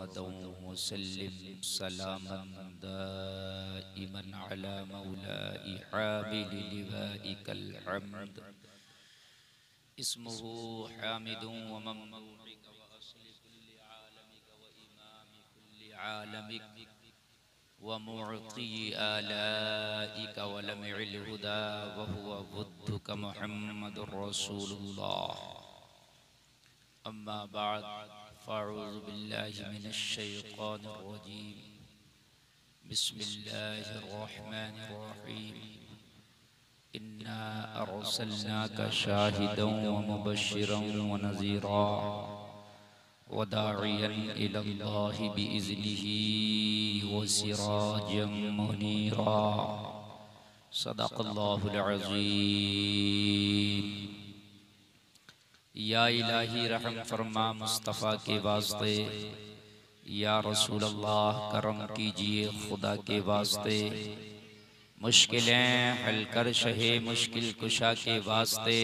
सरमदन वसल्लिम सलामन दाइमन अला मौलाई हामिल लिवाइकल हम्द इस्मुहु हामिदुन व ममदूहिक व असली कुल्लि आलमिक व इमामि कुल्लि आलमिक व मुअती आलाइक व लमइल हुदा व हुवा वद्दुक मुहम्मदुर रसूलुल्लाह। अम्मा बाद फ़अऊज़ु बिल्लाहि मिनश शैतानिर रजीम। बिस्मिल्लाहिर रहमानिर रहीम। इन्ना अर्सलनाका शाहिदन व मुबश्शिरन व नज़ीरा व दाइयन इलल्लाहि बिइज़्निही व सिराजम मुनीरा। सदक़ल्लाहुल अज़ीम। या इलाही रहम फरमा मुस्तफ़ा के वास्ते, या रसूल अल्लाह करम कीजिए खुदा के वास्ते, मुश्किलें हल कर शहे मुश्किल कुशा के वास्ते,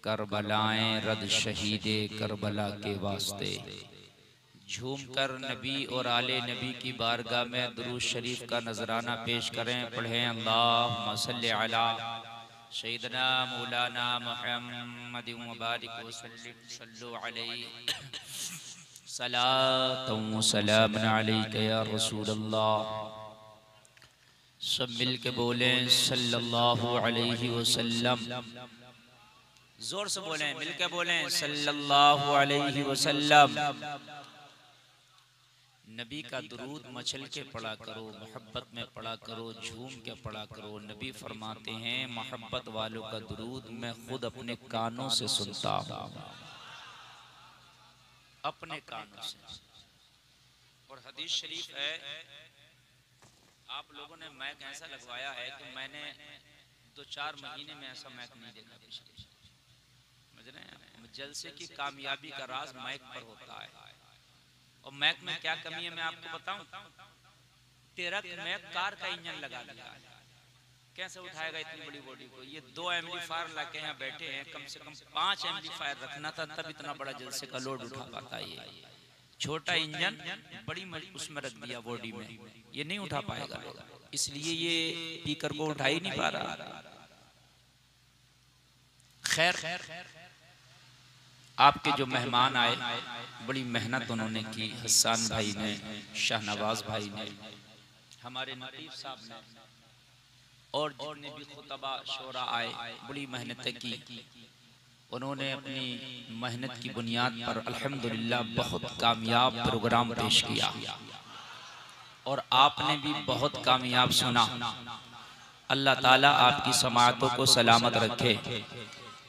करबलाएं रद शहीदे करबला के वास्ते। झूम कर नबी और आले नबी की बारगाह में दुरूद शरीफ का नजराना पेश करें। पढ़ें अल्लाहुम्मा सल्लि अला सय्यिदना मौलाना मुहम्मद व बारिक व सल्लिम सल्लु अलैहि सलातन व सलामन अलैका या रसूल अल्लाह। सब मिल के बोलें सल्लल्लाहु अलैहि वसल्लम। जोर से बोलें, मिल के बोलें सल्लल्लाहु अलैहि वसल्लम। नबी का दुरूद मचल के पढ़ा करो, मोहब्बत में पढ़ा करो, झूम के पढ़ा करो। नबी फरमाते हैं मोहब्बत वालों का दुरूद मैं खुद अपने कानों से सुनता हूँ, अपने कानों से। और हदीस शरीफ है, आप लोगों ने मैक ऐसा लगवाया है कि मैंने 2-4 महीने में ऐसा मैक नहीं देखा पिछले। समझ रहे हैं? जलसे की कामयाबी का राज मैक पर होता है। और मैक में क्या कमी है मैं आपको बताऊं। तेरा मैक कार का इंजन लगा दिया, कैसे उठाएगा इतनी बड़ी बॉडी को। ये 2 एम्पलीफायर लाके यहाँ बैठे हैं, कम से कम 5 एम्पलीफायर रखना था तब इतना बड़ा जलसे का लोड उठा पाता है। ये छोटा इंजन बड़ी उसमें रख दिया बॉडी में, ये नहीं उठा पाएगा, इसलिए ये स्पीकर को उठा ही नहीं पा रहा। खैर, आपके जो मेहमान आए बड़ी मेहनत उन्होंने की। हसन भाई ने, शाहनवाज भाई ने, हमारे नतीब साहब ने, और जितने भी खुतबा शोरा आए बड़ी मेहनत की। उन्होंने अपनी मेहनत की बुनियाद पर अल्हम्दुलिल्लाह बहुत कामयाब प्रोग्राम पेश किया और आपने भी बहुत कामयाब सुना। अल्लाह ताला आपकी समाअतों को सलामत रखे।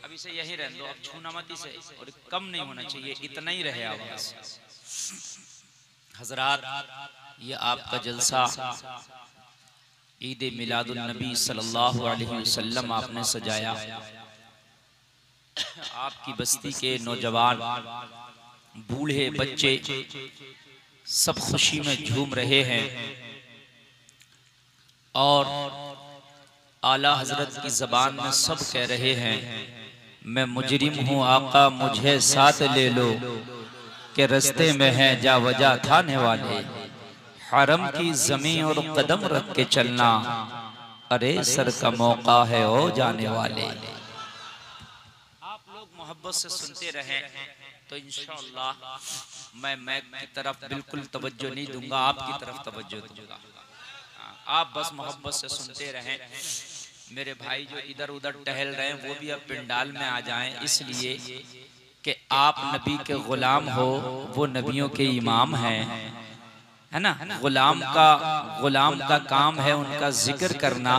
अभी से यही रह दो, अब छूना मत इसे, और कम नहीं होना चाहिए, इतना ही रहे आवाज। हजरात, ये आपका जलसा ईद मिलादुल नबी सल्लल्लाहु अलैहि वसल्लम आपने सजाया। आपकी बस्ती के नौजवान, बूढ़े, बच्चे सब खुशी में झूम रहे हैं और आला हजरत की जबान में सब कह रहे हैं मैं मुजरिम हूँ आका मुझे साथ ले लो, के रस्ते में है जा वजा थाने वाले, हरम की जमीन और कदम रख के चलना, अरे सर का मौका है ओ जाने वाले। आप लोग मोहब्बत से सुनते रहें तो इंशाअल्लाह मैं मैक की तरफ बिल्कुल तवज्जो नहीं दूंगा, आपकी तरफ तवज्जो दूंगा। आप बस मोहब्बत से सुनते रहें। मेरे भाई जो इधर उधर टहल रहे हैं वो भी अब पिंडाल में आ जाएं, इसलिए कि आप नबी के गुलाम हो, वो नबियों के इमाम हैं, है ना। गुलाम का काम है उनका जिक्र करना।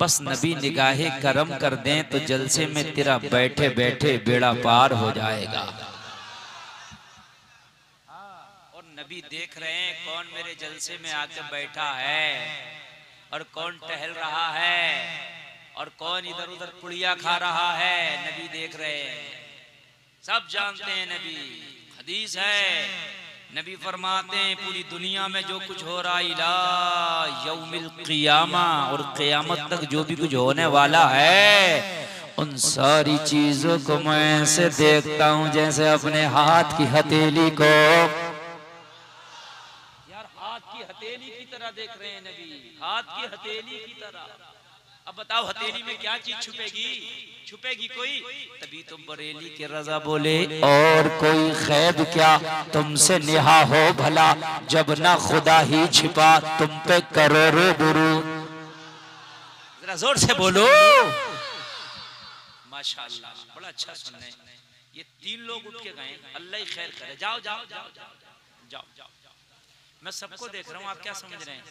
बस नबी निगाहे करम कर दें तो जलसे में तेरा बैठे बैठे बेड़ा पार हो जाएगा। और नबी देख रहे हैं कौन मेरे जलसे में आके बैठा है और कौन टहल रहा है और कौन इधर उधर पुड़िया खा रहा है। नबी देख रहे हैं, सब जानते हैं। नबी हदीस है, नबी फरमाते हैं पूरी दुनिया में जो कुछ हो रहा इला यौमिल क़ियामा, और क़यामत तक जो भी कुछ होने वाला है उन सारी चीजों को मैं ऐसे देखता हूं जैसे अपने हाथ की हथेली को यार हाथ की हथेली की तरह देख रहे हैं नबी, हाथ की हथेली की तरह। अब बताओ हथेली में क्या चीज छुपेगी? छुपेगी कोई? तभी तुम बरेली के रजा बोले और कोई खैब क्या तुमसे निहा हो भला, जब ना खुदा ही छिपा तुम पे करोड़ों दुरूद। जरा जोर से बोलो माशाअल्लाह, बड़ा अच्छा सुन रहे हैं। ये 3 लोग उठ के गए, अल्लाह ही खैर करे। जाओ जाओ जाओ जाओ जाओ जाओ। मैं सबको देख रहा हूं, आप क्या समझ रहे हैं?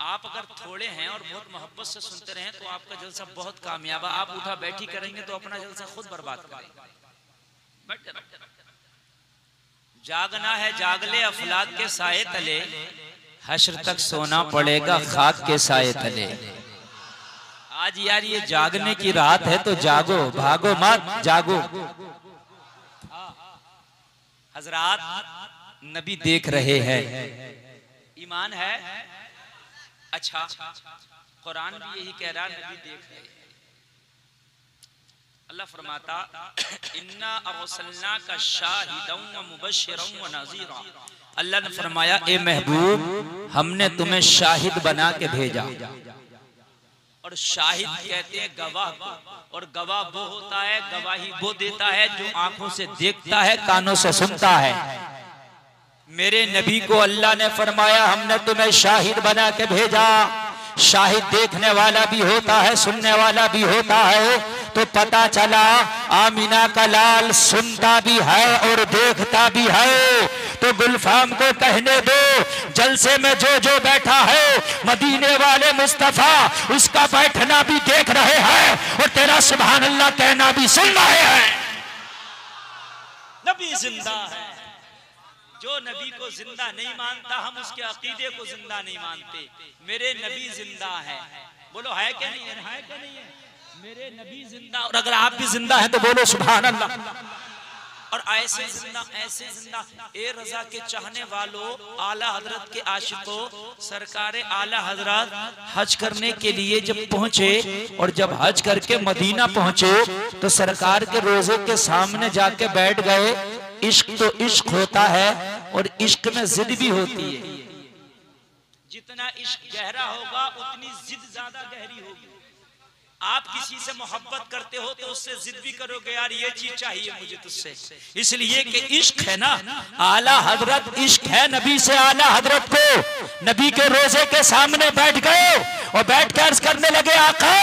आप अगर थोड़े हैं और बहुत मोहब्बत से सुनते रहें तो आपका जलसा बहुत कामयाब है। आप उठा बैठी करेंगे तो अपना जलसा खुद बर्बाद करेंगे। जागना है जागले अफलाक के साए तले, हश्र तक सोना पड़ेगा खाक के साए तले। आज यार ये जागने की रात है तो जागो, भागो मत, जागो। हजरात नबी देख रहे हैं, ईमान है। अच्छा कुरान भी यही कह रहा, नबी देख रहे हैं। अल्लाह फरमाता इन्ना अरसलना का शाहिदन व मुबश्शिरन व नज़ीरा। अल्लाह ने फरमाया ए महबूब हमने तुम्हें शाहिद बना के भेजा। और शाहिद कहते हैं गवाह को, और गवाह वो होता है, गवाही वो देता है जो आंखों से देखता है, कानों से सुनता है। मेरे नबी को अल्लाह ने फरमाया हमने तुम्हें शाहिद बना के भेजा। शाहिद देखने वाला भी होता है, सुनने वाला भी होता है। तो पता चला आमिना का लाल सुनता भी है और देखता भी है। तो गुलफाम को कहने दो जलसे में जो जो बैठा है मदीने वाले मुस्तफा उसका बैठना भी देख रहे हैं और तेरा सुभान अल्लाह कहना भी सुन रहे हैं। नबी जिंदा है। जो नबी को जिंदा नहीं मानता हम उसके अकीदे को जिंदा नहीं मानते। मेरे नबी जिंदा है, बोलो है क्या नहीं है? है क्या नहीं है? मेरे नबी जिंदा। और अगर आप भी जिंदा हैं तो बोलो सुभान अल्लाह। और ऐसे जिंदा ए रजा के चाहने वालों, आला हजरत के आशिकों, सरकार आला हजरत हज करने के लिए जब पहुंचे और जब हज करके मदीना पहुंचे तो सरकार के रोजे के सामने जाके बैठ गए। इश्क तो इश्क होता है और इश्क में जिद भी होती है। जितना इश्क गहरा होगा उतनी जिद ज्यादा गहरी होगी। आप किसी से मोहब्बत करते हो तो उससे जिद भी करोगे, यार ये चीज चाहिए मुझे तुझसे, इसलिए कि इश्क है ना। आला हजरत इश्क है नबी से। आला हजरत को नबी के रोजे के सामने बैठ गए और बैठ कर अर्ज करने लगे आका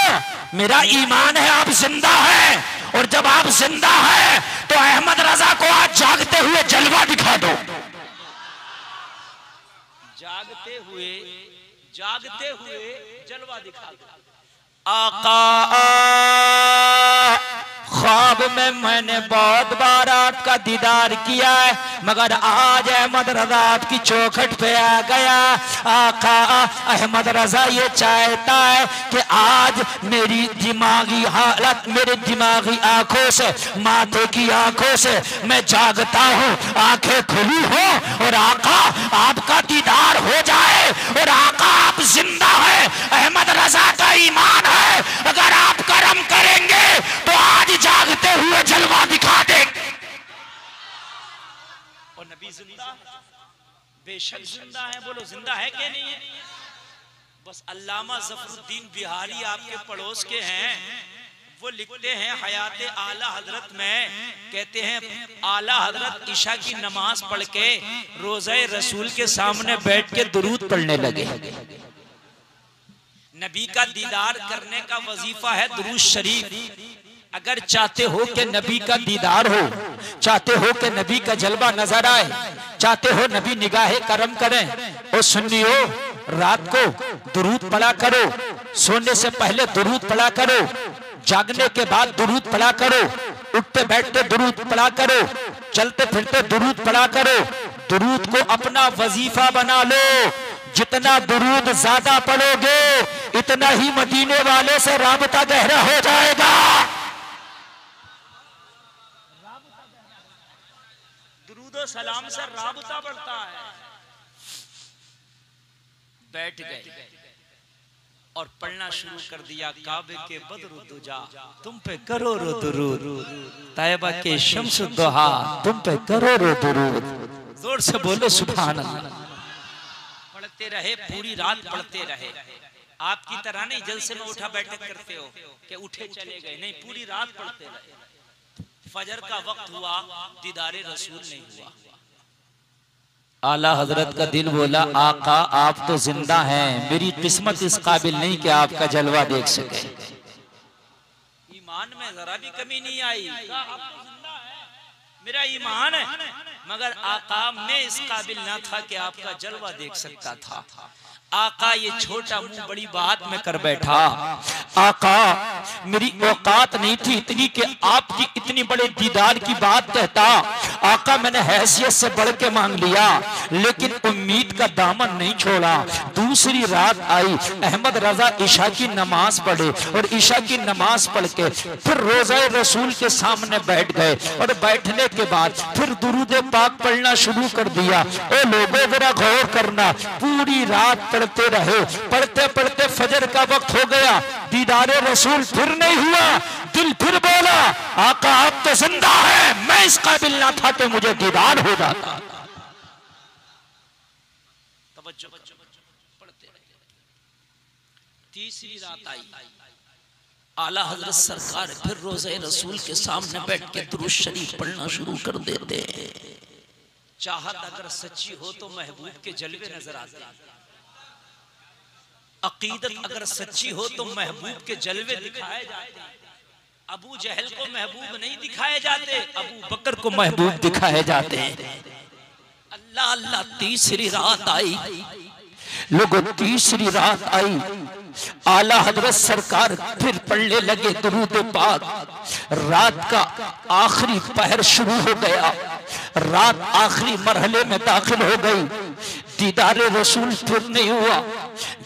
मेरा ईमान है आप जिंदा हैं, और जब आप जिंदा हैं तो अहमद रजा को आज जागते हुए जलवा दिखा दो। जागते हुए जलवा दिखा दो। आका ख्वाब में मैंने बहुत बार आपका दीदार किया है मगर आज अहमद रजा आपकी चौखट पे आ गया। आका अहमद रजा ये चाहता है कि आज मेरी दिमागी हालत, मेरे दिमागी आंखों से, माथे की आंखों से मैं जागता हूँ, आंखें खुली हो और आका आपका दीदार हो जाए। और आका आप जिंदा है, अहमद रजा का ईमान है, अगर आप करम करेंगे तो आज जागते हुए जलवा दिखा देंगे। और नबी जिंदा, बेशक जिंदा है। बोलो जिंदा है कि नहीं है? बस अल्लामा जफरुद्दीन बिहारी आपके पड़ोस के हैं, वो लिखते हैं हयाते आला हजरत में, कहते हैं आला हजरत ईशा की नमाज पढ़ के रोज़े रसूल के सामने बैठ के दुरूद पढ़ने लगे। नबी का दीदार करने का वजीफा है दुरूद शरीफ। अगर चाहते हो कि नबी का दीदार हो, चाहते हो कि नबी का जलवा नजर आए, चाहते हो नबी निगाहे करम करें, और सुन्नियो रात को दुरूद पढ़ा करो, सोने से पहले दुरूद पढ़ा करो, जागने के बाद दुरूद पढ़ा करो, उठते बैठते दुरूद पढ़ा करो, चलते फिरते दुरूद पढ़ा करो। दुरूद को अपना वजीफा बना लो। जितना दुरूद ज्यादा पढ़ोगे इतना ही मदीने वाले से राबता गहरा हो जाएगा। दुरूद सलाम से राबता बढ़ता है। बैठ गए और पढ़ना शुरू कर दिया। काबे के बद्र दुजा तुम पे करोड़ों दुरूद, तैयबा के शम्स दुहा तुम पे करोड़ों दुरूद, जोर से बोलो सुभान अल्लाह। पढ़ते रहे, पूरी रात पढ़ते रहे। आपकी तरह नहीं जलसे में उठा बैठक करते हो कि उठे चले गए, नहीं, पूरी रात पढ़ते रहे। फजर का वक्त हुआ, दीदारे रसूल नहीं हुआ। आला हजरत का दिल बोला, आका आप तो जिंदा हैं, मेरी किस्मत इस काबिल नहीं कि आपका जलवा देख सके। ईमान में जरा भी कमी नहीं आई। आप तो जिंदा हैं, मेरा ईमान है, मगर आका मैं इस काबिल ना था कि आपका जलवा देख सकता था। आका ये छोटा मुंह बड़ी बात में कर बैठा। आका मेरी औकात नहीं थी इतनी कि आपकी इतनी बड़े दीदार की बात कहता। आका मैंने हैसियत से बढ़ के मांग लिया, लेकिन उम्मीद का दामन नहीं छोड़ा। दूसरी रात आई, अहमद रजा ईशा की नमाज पढ़े और ईशा की नमाज पढ़ के फिर रोज़ा रसूल के सामने बैठ गए और बैठने के बाद फिर दुरूद पाक पढ़ना शुरू कर दिया। ए लोगों जरा गौर करना, पूरी रात पढ़ते रहे, पढ़ते पढ़ते फजर का वक्त हो गया, दीदारे रसूल फिर नहीं हुआ। दिल फिर बोला, आका आप तो जिंदा है, मैं इस काबिल ना था कि मुझे दीदार हो जाता। तवज्जो पढ़ते रहे। तीसरी रात आई, आला हजरत सरकार फिर रोज़े रसूल के सामने बैठ के दुरूद शरीफ पढ़ना शुरू कर देते। चाहत अगर सच्ची हो तो महबूब के जलवे नजर आते, अकीदत अगर सच्ची हो तो महबूब के जलवे दिखाए जाते। अबू जहल को महबूब नहीं दिखाए जाते, अबू बकर को महबूब दिखाए जाते हैं। अल्लाह अल्लाह। तीसरी रात आई, लोगों तीसरी रात आई, आला हजरत सरकार फिर पढ़ने लगे दुरूद पाक। रात का आखिरी पहर शुरू हो गया, रात आखिरी मरहले में दाखिल हो गई। दीदारे रसूल फिर नहीं हुआ।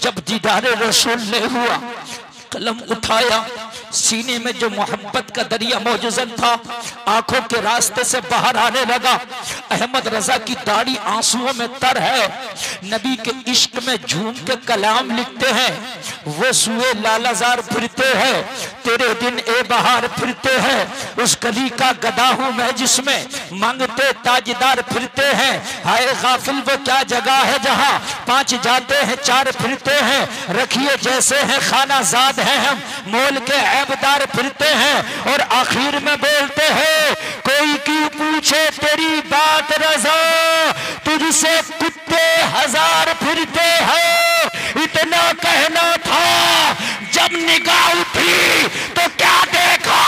जब दीदारे रसूल नहीं हुआ, कलम उठाया, सीने में जो मोहब्बत का दरिया मौजूद था आंखों के रास्ते से बाहर आने लगा। अहमद रजा की दाढ़ी आंसुओं में तर है, नबी के इश्क में झूम के कलाम लिखते हैं। वो सुए लालाजार फिरते हैं, तेरे दिन ए बहार फिरते हैं। उस गली का गदा हूं मैं जिसमें मांगते ताजदार फिरते हैं। हाय गाफिल वो क्या जगह है जहां पांच जाते हैं चार फिरते हैं। रखिए जैसे हैं खाना जाद है हम, मोल के ऐबदार फिरते हैं। और आखिर में बोलते हैं, कोई क्यों पूछे तेरी बात रजा, तुझसे कुत्ते हजार फिरते हैं। इतना कहना था, जब निगाह उठी तो क्या देखा,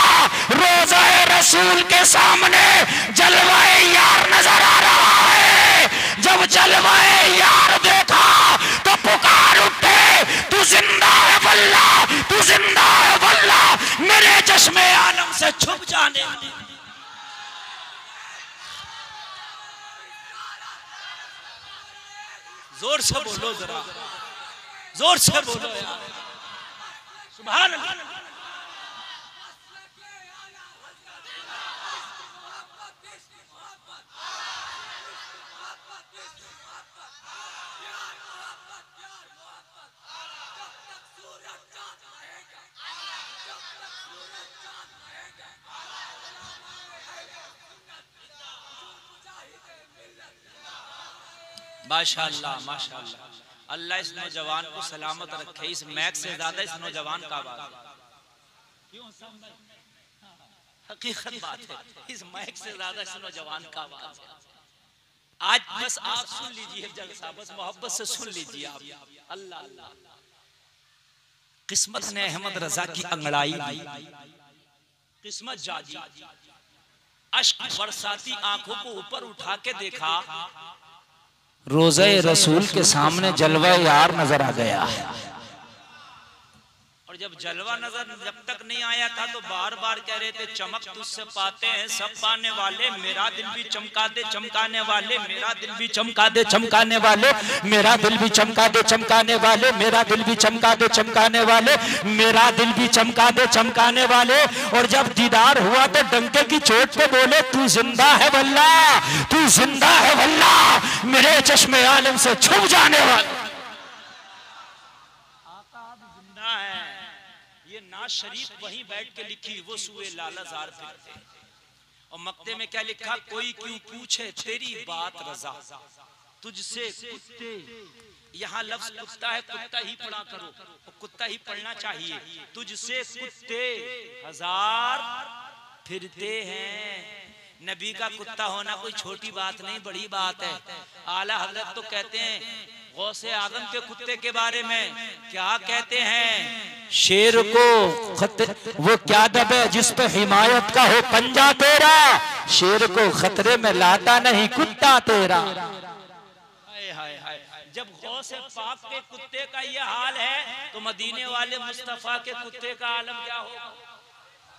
रोज़ा रसूल के सामने जलवाए यार नजर आ रहा है। जब जलवाए यार देखा तो पुकार उठे, तू जिंदा है वल्लाह, तू जिंदा है वल्लाह, मेरे चश्मे आलम से छुप जाने। जोर से बोलो जरा, जोर से बोलो यार, सुभान अल्लाह। माशाअल्लाह माशाअल्लाह, अल्लाह इस नौजवान को सलामत रखे। इस मैक से ज्यादा इस नौजवान का आवाज, हकीकत बात है, इस मैक से ज्यादा इस नौजवान का आवाज है। आज बस आप सुन लीजिए जलसा, बस मोहब्बत से सुन लीजिए आप। अल्लाह अल्लाह। किस्मत ने अहमद रजा की अंगड़ाई दी, किस्मत जागी, अश्क बरसाती आंखों को ऊपर उठा के देखा, रोज़े रसूल के सामने जलवा यार नजर आ गया। और जब जलवा नजर जब तक नहीं आया था तो बार बार कह रहे थे, चमक तुझसे पाते हैं सब पाने वाले, मेरा दिल भी चमका दे चमकाने वाले, मेरा दिल भी चमका दे चमकाने वाले, मेरा दिल भी चमका दे चमकाने वाले, मेरा दिल भी चमका दे चमकाने वाले, मेरा दिल भी चमका दे चमकाने वाले। और जब दीदार हुआ तो डंके की चोट पे बोले, तू जिंदा है वल्लाह, तू जिंदा है वल्लाह, मेरे चश्मे आलम से छुप जाने वाला। शरीफ वहीं बैठ के लिखी, वो सुए लालाजार फिरते और मक्ते में क्या लिखा, कोई क्यों पूछे तेरी बात रजा, तुझसे कुत्ते, यहाँ लफ्ज कुत्ता है, कुत्ता ही पढ़ा करो, कुत्ता ही पढ़ना चाहिए। तुझसे कुत्ते हजार फिरते हैं। नबी का कुत्ता होना कोई छोटी बात नहीं, बड़ी बात है। आला हजरत तो कहते हैं गौसे आजम के कुत्ते के बारे में, क्या कहते हैं, शेर को वो क्या दब है जिस पे हिमायत का हो पंजा तेरा, शेर को खतरे में लाता नहीं कुत्ता तेरा। जब गौसे पाक के कुत्ते का ये हाल है तो मदीने वाले मुस्तफा के कुत्ते का आलम क्या होगा,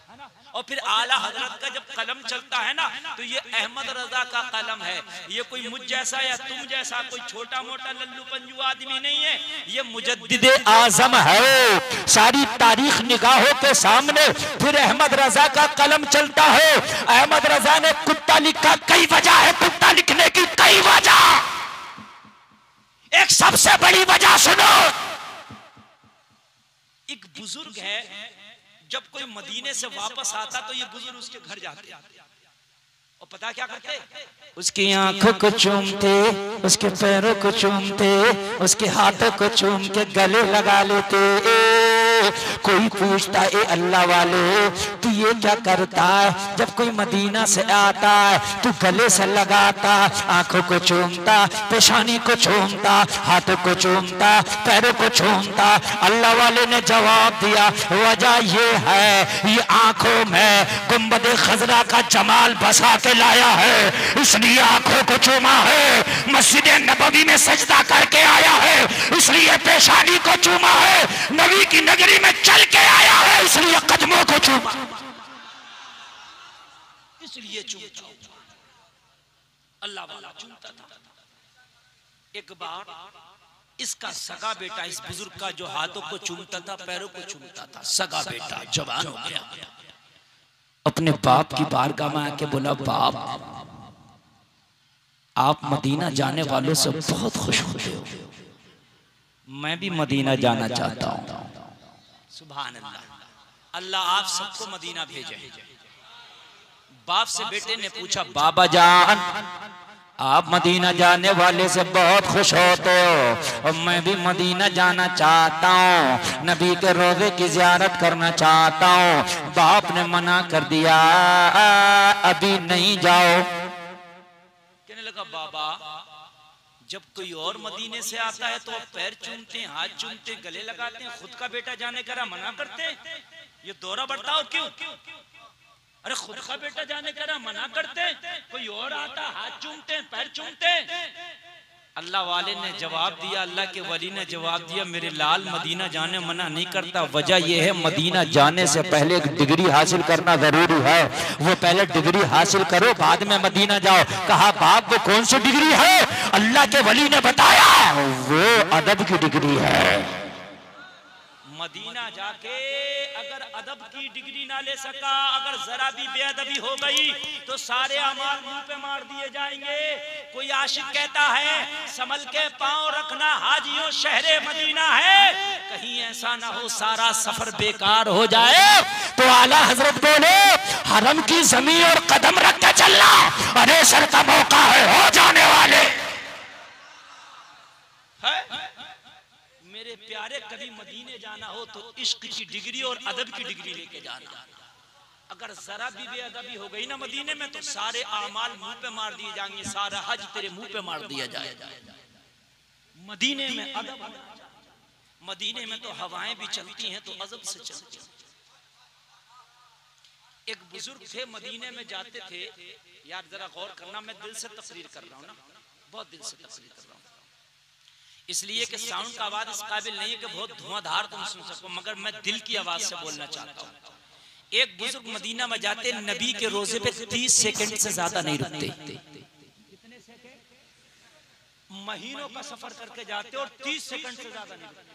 है ना। और फिर आला हजरत का जब कलम चलता है ना तो ये अहमद रजा का कलम है। ये कोई मुझ जैसा या तुम जैसा कोई छोटा मोटा लल्लू पंजू आदमी नहीं है, ये मुजद्दिदे आजम है। सारी तारीख निगाहों के सामने फिर अहमद रजा का कलम चलता है। अहमद रजा ने कुत्ता लिखा, कई वजह है कुत्ता लिखने की, कई वजह। एक सबसे बड़ी वजह सुनो, एक बुजुर्ग है, जब कोई मदीने से वापस आता तो ये बुजुर्ग उसके घर जाते और पता क्या करते, उसकी आंखों को चूमते, उसके पैरों को चूमते, उसके हाथों को चूम के गले लगा लेते। कोई पूछता ए अल्लाह वाले तू ये क्या करता है, जब कोई मदीना से आता है तू गले से लगाता, आंखों को चूमता, पेशानी को चूमता, हाथों को चूमता, पैरों को चूमता। अल्लाह वाले ने जवाब दिया, वजह ये है ये आंखों में गुंबद खजरा का जमाल बसा के लाया है, इसलिए आंखों को चूमा है। मस्जिद नबवी में सजदा करके आया है, इसलिए पेशानी को चूमा है। नबी की नगरी में चल के आया है, इसलिए कदमों को चूमा, इसलिए चूमता। अल्लाह वाला चूमता था। एक बार इसका सगा बेटा, इस बुजुर्ग का जो हाथों को चूमता था, पैरों को चूमता था, सगा बेटा जवान हो गया, अपने बाप की बारगाह में आके बोला, बाप आप मदीना जाने वालों से बहुत खुश होते हो, मैं भी मदीना जाना चाहता हूं। सुभान अल्लाह, अल्लाह आप सबको मदीना भेजे। बाप से बेटे ने पूछा, बाबा जान आप मदीना जाने वाले से बहुत खुश होते हो और मैं भी मदीना जाना चाहता हूँ, नबी के रोज़े की ज़ियारत करना चाहता हूँ। बाप ने मना कर दिया, अभी नहीं जाओ। कहने लगा, बाबा जब कोई और मदीने से आता है तो आप पैर चूमते हैं, हाथ चूमते, गले लगाते हैं, खुद का बेटा जाने का मना करते हैं, ये दोहरा बर्ताव क्यों? अरे खुद का बेटा जाने का मना करते, कोई और आता हाथ चूमते हैं, पैर चूमते। अल्लाह वाले ने जवाब दिया, अल्लाह के वली ने जवाब दिया, मेरे लाल मदीना जाने मना नहीं करता। वजह यह है मदीना जाने से पहले एक डिग्री हासिल करना जरूरी है, वो पहले डिग्री हासिल करो बाद में मदीना जाओ। कहा, बाप वो कौन सी डिग्री है? अल्लाह के वली ने बताया, वो अदब की डिग्री है। मदीना जाके अगर अदब की डिग्री ना ले सका, अगर जरा भी बेअदबी हो गई तो सारे अमाल मुंह पे मार दिए जाएंगे। कोई आशिक कहता है संभल के पांव रखना हाजियों शहरे मदीना है, कहीं ऐसा ना हो सारा सफर बेकार हो जाए। तो आला हजरत बोले, हरम की जमीन और कदम रख के चलना, अरे सर का मौका है, हो जाने वाले है। मेरे प्यारे कभी मदीने जाना हो तो इश्क की डिग्री और अदब की डिग्री लेके जाना। अगर जरा भी बेअदबी हो गई ना मदीने में तो सारे आमाल मुंह पे मार दिए जाएंगे, सारा हज तेरे मुंह पे मार दिया जाएगा। मदीने में अदब, मदीने में तो हवाएं भी चलती हैं तो अदब से चलती हैं। एक बुजुर्ग थे, मदीने में जाते थे, यार जरा गौर करना, मैं दिल से तकरीर कर रहा हूँ ना, बहुत दिल से तकरीर कर रहा हूँ, इसलिए कि साउंड का आवाज इस काबिल नहीं है कि बहुत धुआंधार तुम सुन सको, मगर मैं दिल की आवाज से बोलना चाहता हूँ। एक बुजुर्ग मदीना में जाते, नबी के रोजे पे 30 सेकंड से ज्यादा नहीं रुकते। महीनों का सफर करके जाते और 30 सेकंड से ज्यादा नहीं रुकते।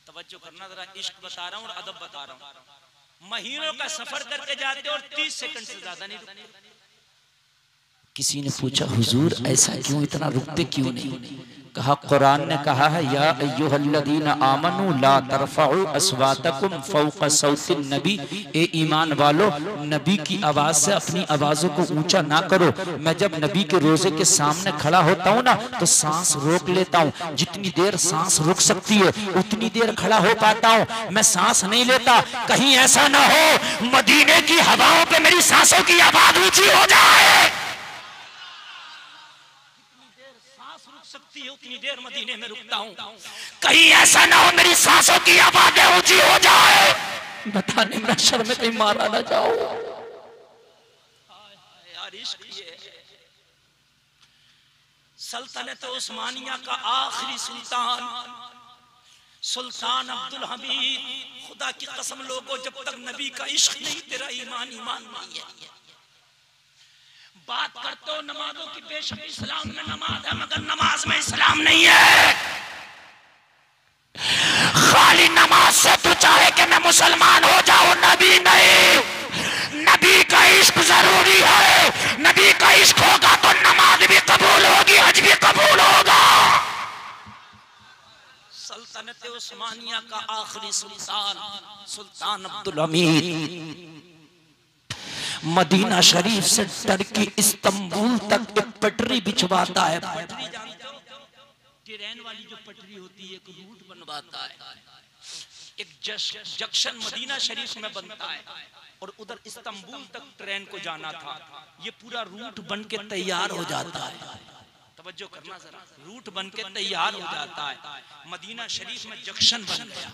तवज्जो करना जरा, इश्क बता रहा हूँ और अदब बता रहा हूँ। महीनों का सफर करके जाते और 30 सेकंड से ज्यादा नहीं रुकते। किसी ने पूछा, हुजूर ऐसा क्यों, इतना रुकते क्यों नहीं? कहा कुरान ने कहा है या अय्युहल्लज़ीना आमनू ला तरफ़उ अस्वातकुम फ़ौक़ सौतिन नबी, ए ईमान वालो नबी की आवाज से अपनी आवाजों को ऊंचा ना करो। मैं जब नबी के रोजे के सामने खड़ा होता हूँ ना तो सांस रोक लेता हूँ, जितनी देर सांस रुक सकती है उतनी देर खड़ा हो पाता हूँ, मैं सांस नहीं लेता। कहीं ऐसा ना हो मदीने की हवाओं पे मेरी सांसों की आवाज ऊंची हो जाए। सकती है उतनी देर मदीने में रुकता हूँ, कहीं ऐसा ना हो मेरी सांसों की आवाजें ऊंची हो जाए, बताने में शर्म में कहीं मारा ना जाओ। यार इश्क ये सल्तनत उस्मानिया का आखिरी सुल्तान सुल्तान अब्दुल हमीद, खुदा की कसम लोगों जब तक नबी का इश्क नहीं तेरा ईमान ईमान नहीं है। बात करते हो नमाजों की, बेशक इस्लाम में नमाज है मगर नमाज में इस्लाम नहीं है। खाली नमाज से तू चाहे कि मैं मुसलमान हो जाऊं, नबी नहीं, नबी का इश्क जरूरी है। नबी का इश्क होगा तो नमाज भी कबूल होगी, हज भी कबूल होगा। सल्तनत उस्मानिया का आखिरी सुल्तान सुल्तान अब्दुल हमीद मदीना शरीफ से टर्की इस्तांबुल तक एक पटरी बिछवाता है। पटरी जानते हो, ट्रेन वाली जो पटरी होती है, एक रूट बनवाता है, एक जंक्शन मदीना शरीफ में बनता है और उधर इस्तांबुल तक ट्रेन को जाना था। ये पूरा रूट बन के तैयार हो जाता है, तवज्जो करना जरा, रूट बन के तैयार हो जाता है। मदीना शरीफ में जंक्शन बन गया।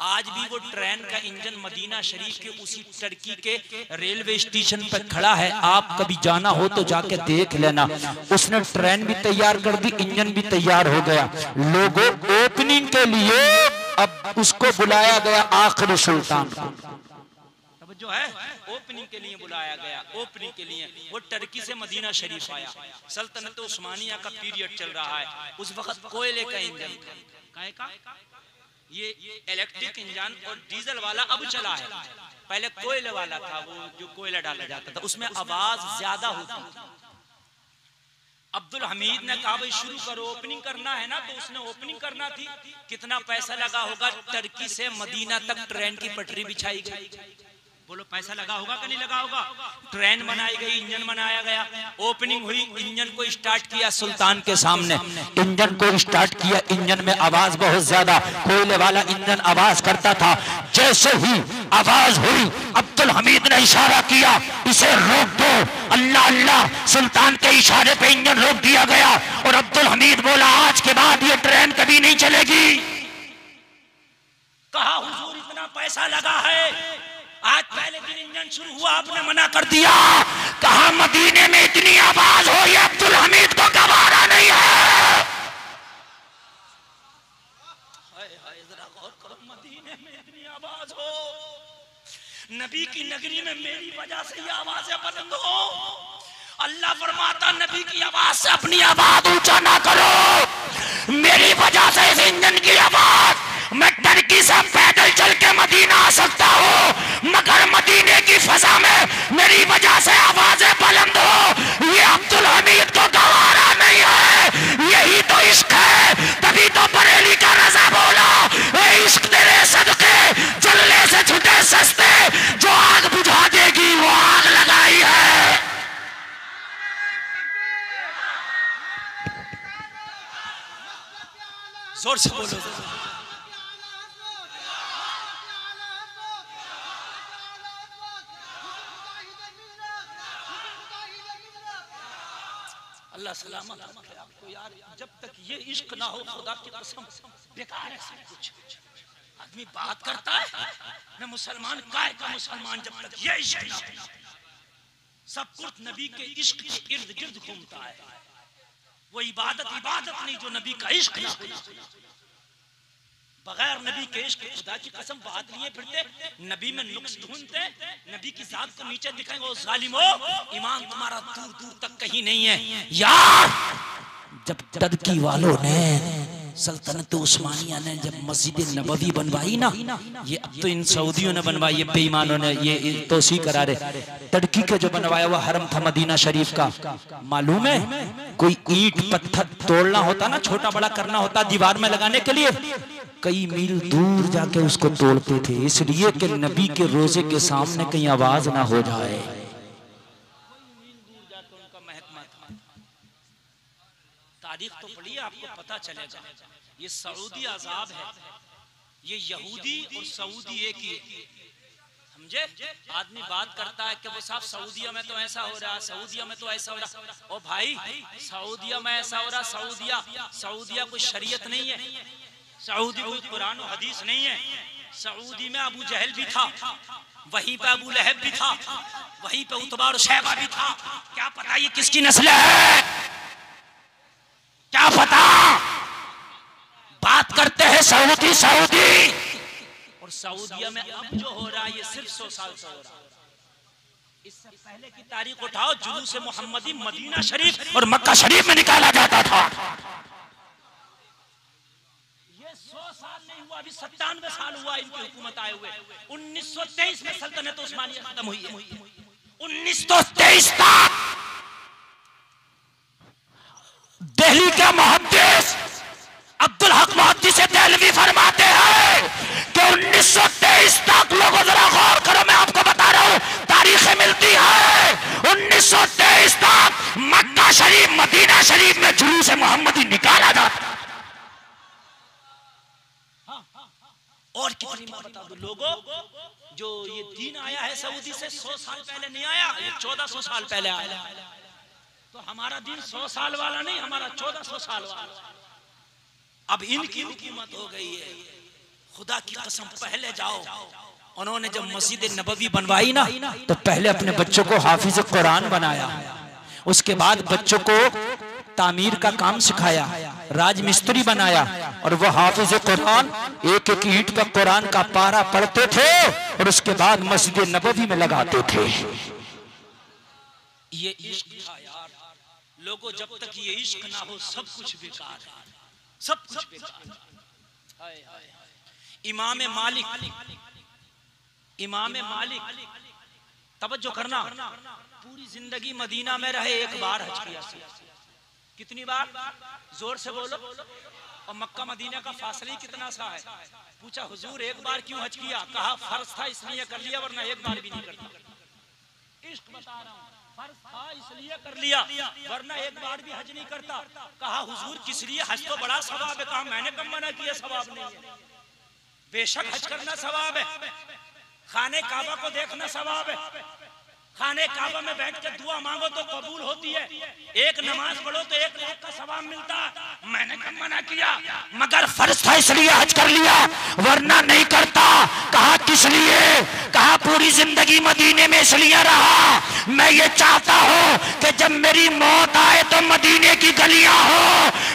आज भी वो ट्रेन का इंजन मदीना शरीफ के उसी टर्की के रेलवे स्टेशन पर खड़ा है। आप कभी जाना हो तो जाके देख लेना। उसने ट्रेन भी तैयार कर दी, इंजन भी तैयार हो गया। लोगों ओपनिंग के लिए अब उसको बुलाया गया आखिरी सुल्तान को, जो है ओपनिंग के लिए बुलाया गया। ओपनिंग के लिए वो टर्की से मदीना शरीफ आया। सल्तनत उस्मानिया का पीरियड चल रहा है। उस वक्त कोयले का इंजन का ये इलेक्ट्रिक इंजन और डीजल वाला अब चला है, पहले कोयले वाला था, वो जो कोयला डाला जाता था उसमें आवाज ज्यादा होती थी। अब्दुल हमीद ने कहा भाई शुरू करो, ओपनिंग करना है ना, तो उसने ओपनिंग करना थी। कितना पैसा लगा होगा? टर्की से मदीना तक ट्रेन की पटरी बिछाई गई। बोलो पैसा लगा होगा कि नहीं लगा होगा? ट्रेन बनाई गई, इंजन बनाया गया, ओपनिंग हुई, इंजन को स्टार्ट किया सुल्तान के सामने। इंजन को स्टार्ट किया, इंजन में आवाज बहुत ज्यादा, कोयले वाला इंजन आवाज करता था। जैसे ही आवाज हुई अब्दुल हमीद ने इशारा किया इसे रोक दो। अल्लाह अल्लाह, सुल्तान के इशारे पे इंजन रोक दिया गया और अब्दुल हमीद बोला आज के बाद ये ट्रेन कभी नहीं चलेगी। कहा हुजूर इतना पैसा लगा है, आज पहले दिन इंजन शुरू हुआ आपने मना कर दिया। कहा मदीने में इतनी आवाज हो ये अब्दुल हमीद को गवारा नहीं है। जरा गौर करो, मदीने में इतनी आवाज हो, नबी की नगरी में मेरी वजह से ये आवाजें बुलंद हो। अल्लाह फरमाता नबी की आवाज से अपनी आवाज ऊंचा ना करो, मेरी वजह से इस इंजन की आवाज, मैं टर्की से पैदल चल के मदीना आ सकता हूँ मगर मदीने की फजा में मेरी वजह से आवाजें बुलंद हो ये अब्दुल हमीद को गवारा नहीं है। यही तो इश्क है, तभी तो बरेली का रज़ा बोला ए इश्क तेरे सदके जलने से छुटे सस्ते, जो आग बुझा देगी वो आग लगाई है। जोर से बोलो। अल्लाह सलामत रखे आपको। यार जब तक ये इश्क ना हो खुदा की कसम बेकार है सब कुछ। आदमी बात करता है मैं मुसलमान, काय का मुसलमान, जब तक ये इश्क ना हो। सब कुछ नबी के इश्क के इर्द गिर्द घूमता है। वो इबादत नहीं जो नबी का इश्क ना हो। बगैर नबी के इश्क, खुदा की कसम बात लिए फिरते, नबी में नुक्स ढूंढते, नबी की जात को नीचे दिखाएंगे, वो जालिमो ईमान तुम्हारा दूर दूर तक कहीं नहीं है। यार जब टर्की वालों ने सल्तनत उस्मानिया ने जब मस्जिद नबवी बनवाई ना, ये अब तो इन सऊदियों ने बनवाई, ये बेईमानों ने ये तोसी करा रहे। तड़की के जो बनवाया हुआ हरम था मदीना शरीफ का, मालूम है कोई ईंट पत्थर तोड़ना होता ना, छोटा बड़ा करना होता दीवार में लगाने के लिए, कई मील दूर जाके उसको तोड़ते थे, इसलिए कि नबी के रोजे के सामने कहीं आवाज ना हो जाए। तारीख तो पढ़िए, आपको पता चलेगा। ये सऊदी अजाब है, ये यहूदी और सऊदी एक ही है, समझे। आदमी बात करता है कि वो साहब सऊदिया में तो ऐसा हो रहा, सऊदिया में तो ऐसा हो रहा। ओ भाई, सऊदिया में ऐसा हो रहा, सऊदिया कोई शरीयत नहीं है, सऊदी कोई कुरान और हदीस नहीं है। सऊदी में अबू जहल भी था, वहीं पे अबू लहब भी था, वहीं पे उतबा और शैबा भी था। क्या पता ये किसकी नस्ल है, क्या पता। बात करते हैं सऊदी सऊदी, और सऊदिया में अब जो हो रहा है ये सिर्फ 100 साल से हो रहा है। इससे पहले की तारीख उठाओ, जुलूस मोहम्मदी मदीना शरीफ और मक्का शरीफ में निकाला जाता था। ये 100 साल नहीं हुआ, अभी 97 साल हुआ इनकी हुकूमत आए हुए। 1923 में सल्तनत उस्मानिया खत्म हुई है। 1923 तक दिल्ली का मुहद्दिस अब्दुल हक मुहद्दिस देहलवी फरमाते हैं कि 1923 तक, लोगों जरा गौर करो, मैं आपको बता रहा हूं, तारीखें मिलती है। 1923 तक मक्का शरीफ मदीना शरीफ में जुलूस मोहम्मदी निकाला जाता। और कितनी बात बता दो लोगों, जो ये दीन आया है सऊदी से 100 साल पहले नहीं आया, ये 1400 साल पहले आया। तो हमारा दिन 100 साल वाला नहीं, हमारा 1400 साल वाला। अब इनकी हुकूमत हो गई है, खुदा की कसम। पहले जाओ, उन्होंने जब मस्जिद नबवी बनवाई ना, तो पहले अपने बच्चों को हाफिज कुरान बनाया, उसके बाद बच्चों को तामीर का काम सिखाया, राजमिस्त्री बनाया, और वो हाफिज कुरान एक एक ईंट का कुरान का पारा पढ़ते थे और उसके बाद मस्जिद नबवी में लगाते थे। ये इश्क था यार लोगों, जब तक ये इश्क ना हो सब कुछ बेकार है, सब कुछ बेकार। इमाम मालिक तवज्जो करना, पूरी जिंदगी मदीना में रहे, एक बार हज किया। कितनी बार, जोर से बोलो। और मक्का मदीना का फासला कितना सा है। पूछा हुजूर एक बार क्यों हज किया, कहा फर्ज था इसलिए कर लिया, वरना एक बार भी नहीं करता। इश्क बता रहा हूं, फर्ज था इसलिए कर लिया, वरना एक बार भी हज नहीं करता। कहा हुजूर किस लिए, हज तो बड़ा सवाब है। कहा मैंने कब मना किया सवाब नहीं है, बेशक हज करना सवाब है, खाने काबा को देखना सवाब है, खाने काबा में बैठ के दुआ मांगो तो कबूल होती है, एक नमाज पढ़ो तो 1 लाख का सवाब मिलता है। मैंने कब मना किया, मगर फर्ज था इसलिए हज कर लिया, वरना नहीं करता। कहा किस लिए, कहा पूरी जिंदगी मदीने में इसलिए रहा, मैं ये चाहता हूँ कि जब मेरी मौत आए तो मदीने की गलियां हो,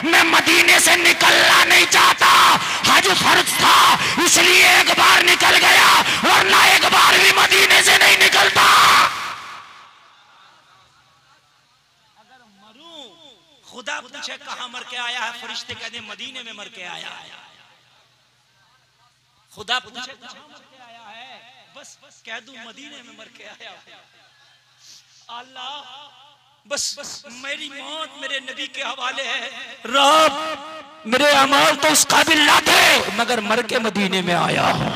मैं मदीने से निकलना नहीं चाहता। हज फर्ज था इसलिए एक बार निकल गया, वरना एक बार भी मदीने से नहीं निकलता। खुदा पूछे कहां मर के आया है, फरिश्ते कहते मदीने में मर के आया है। खुदा पूछे कहां मर के आया है, बस कह दूं मदीने में मर के आया है। अल्लाह बस मेरी मौत मेरे नबी के हवाले है, रब मेरे अमाल तो उस काबिल ना थे, मगर मर के मदीने में आया हूं।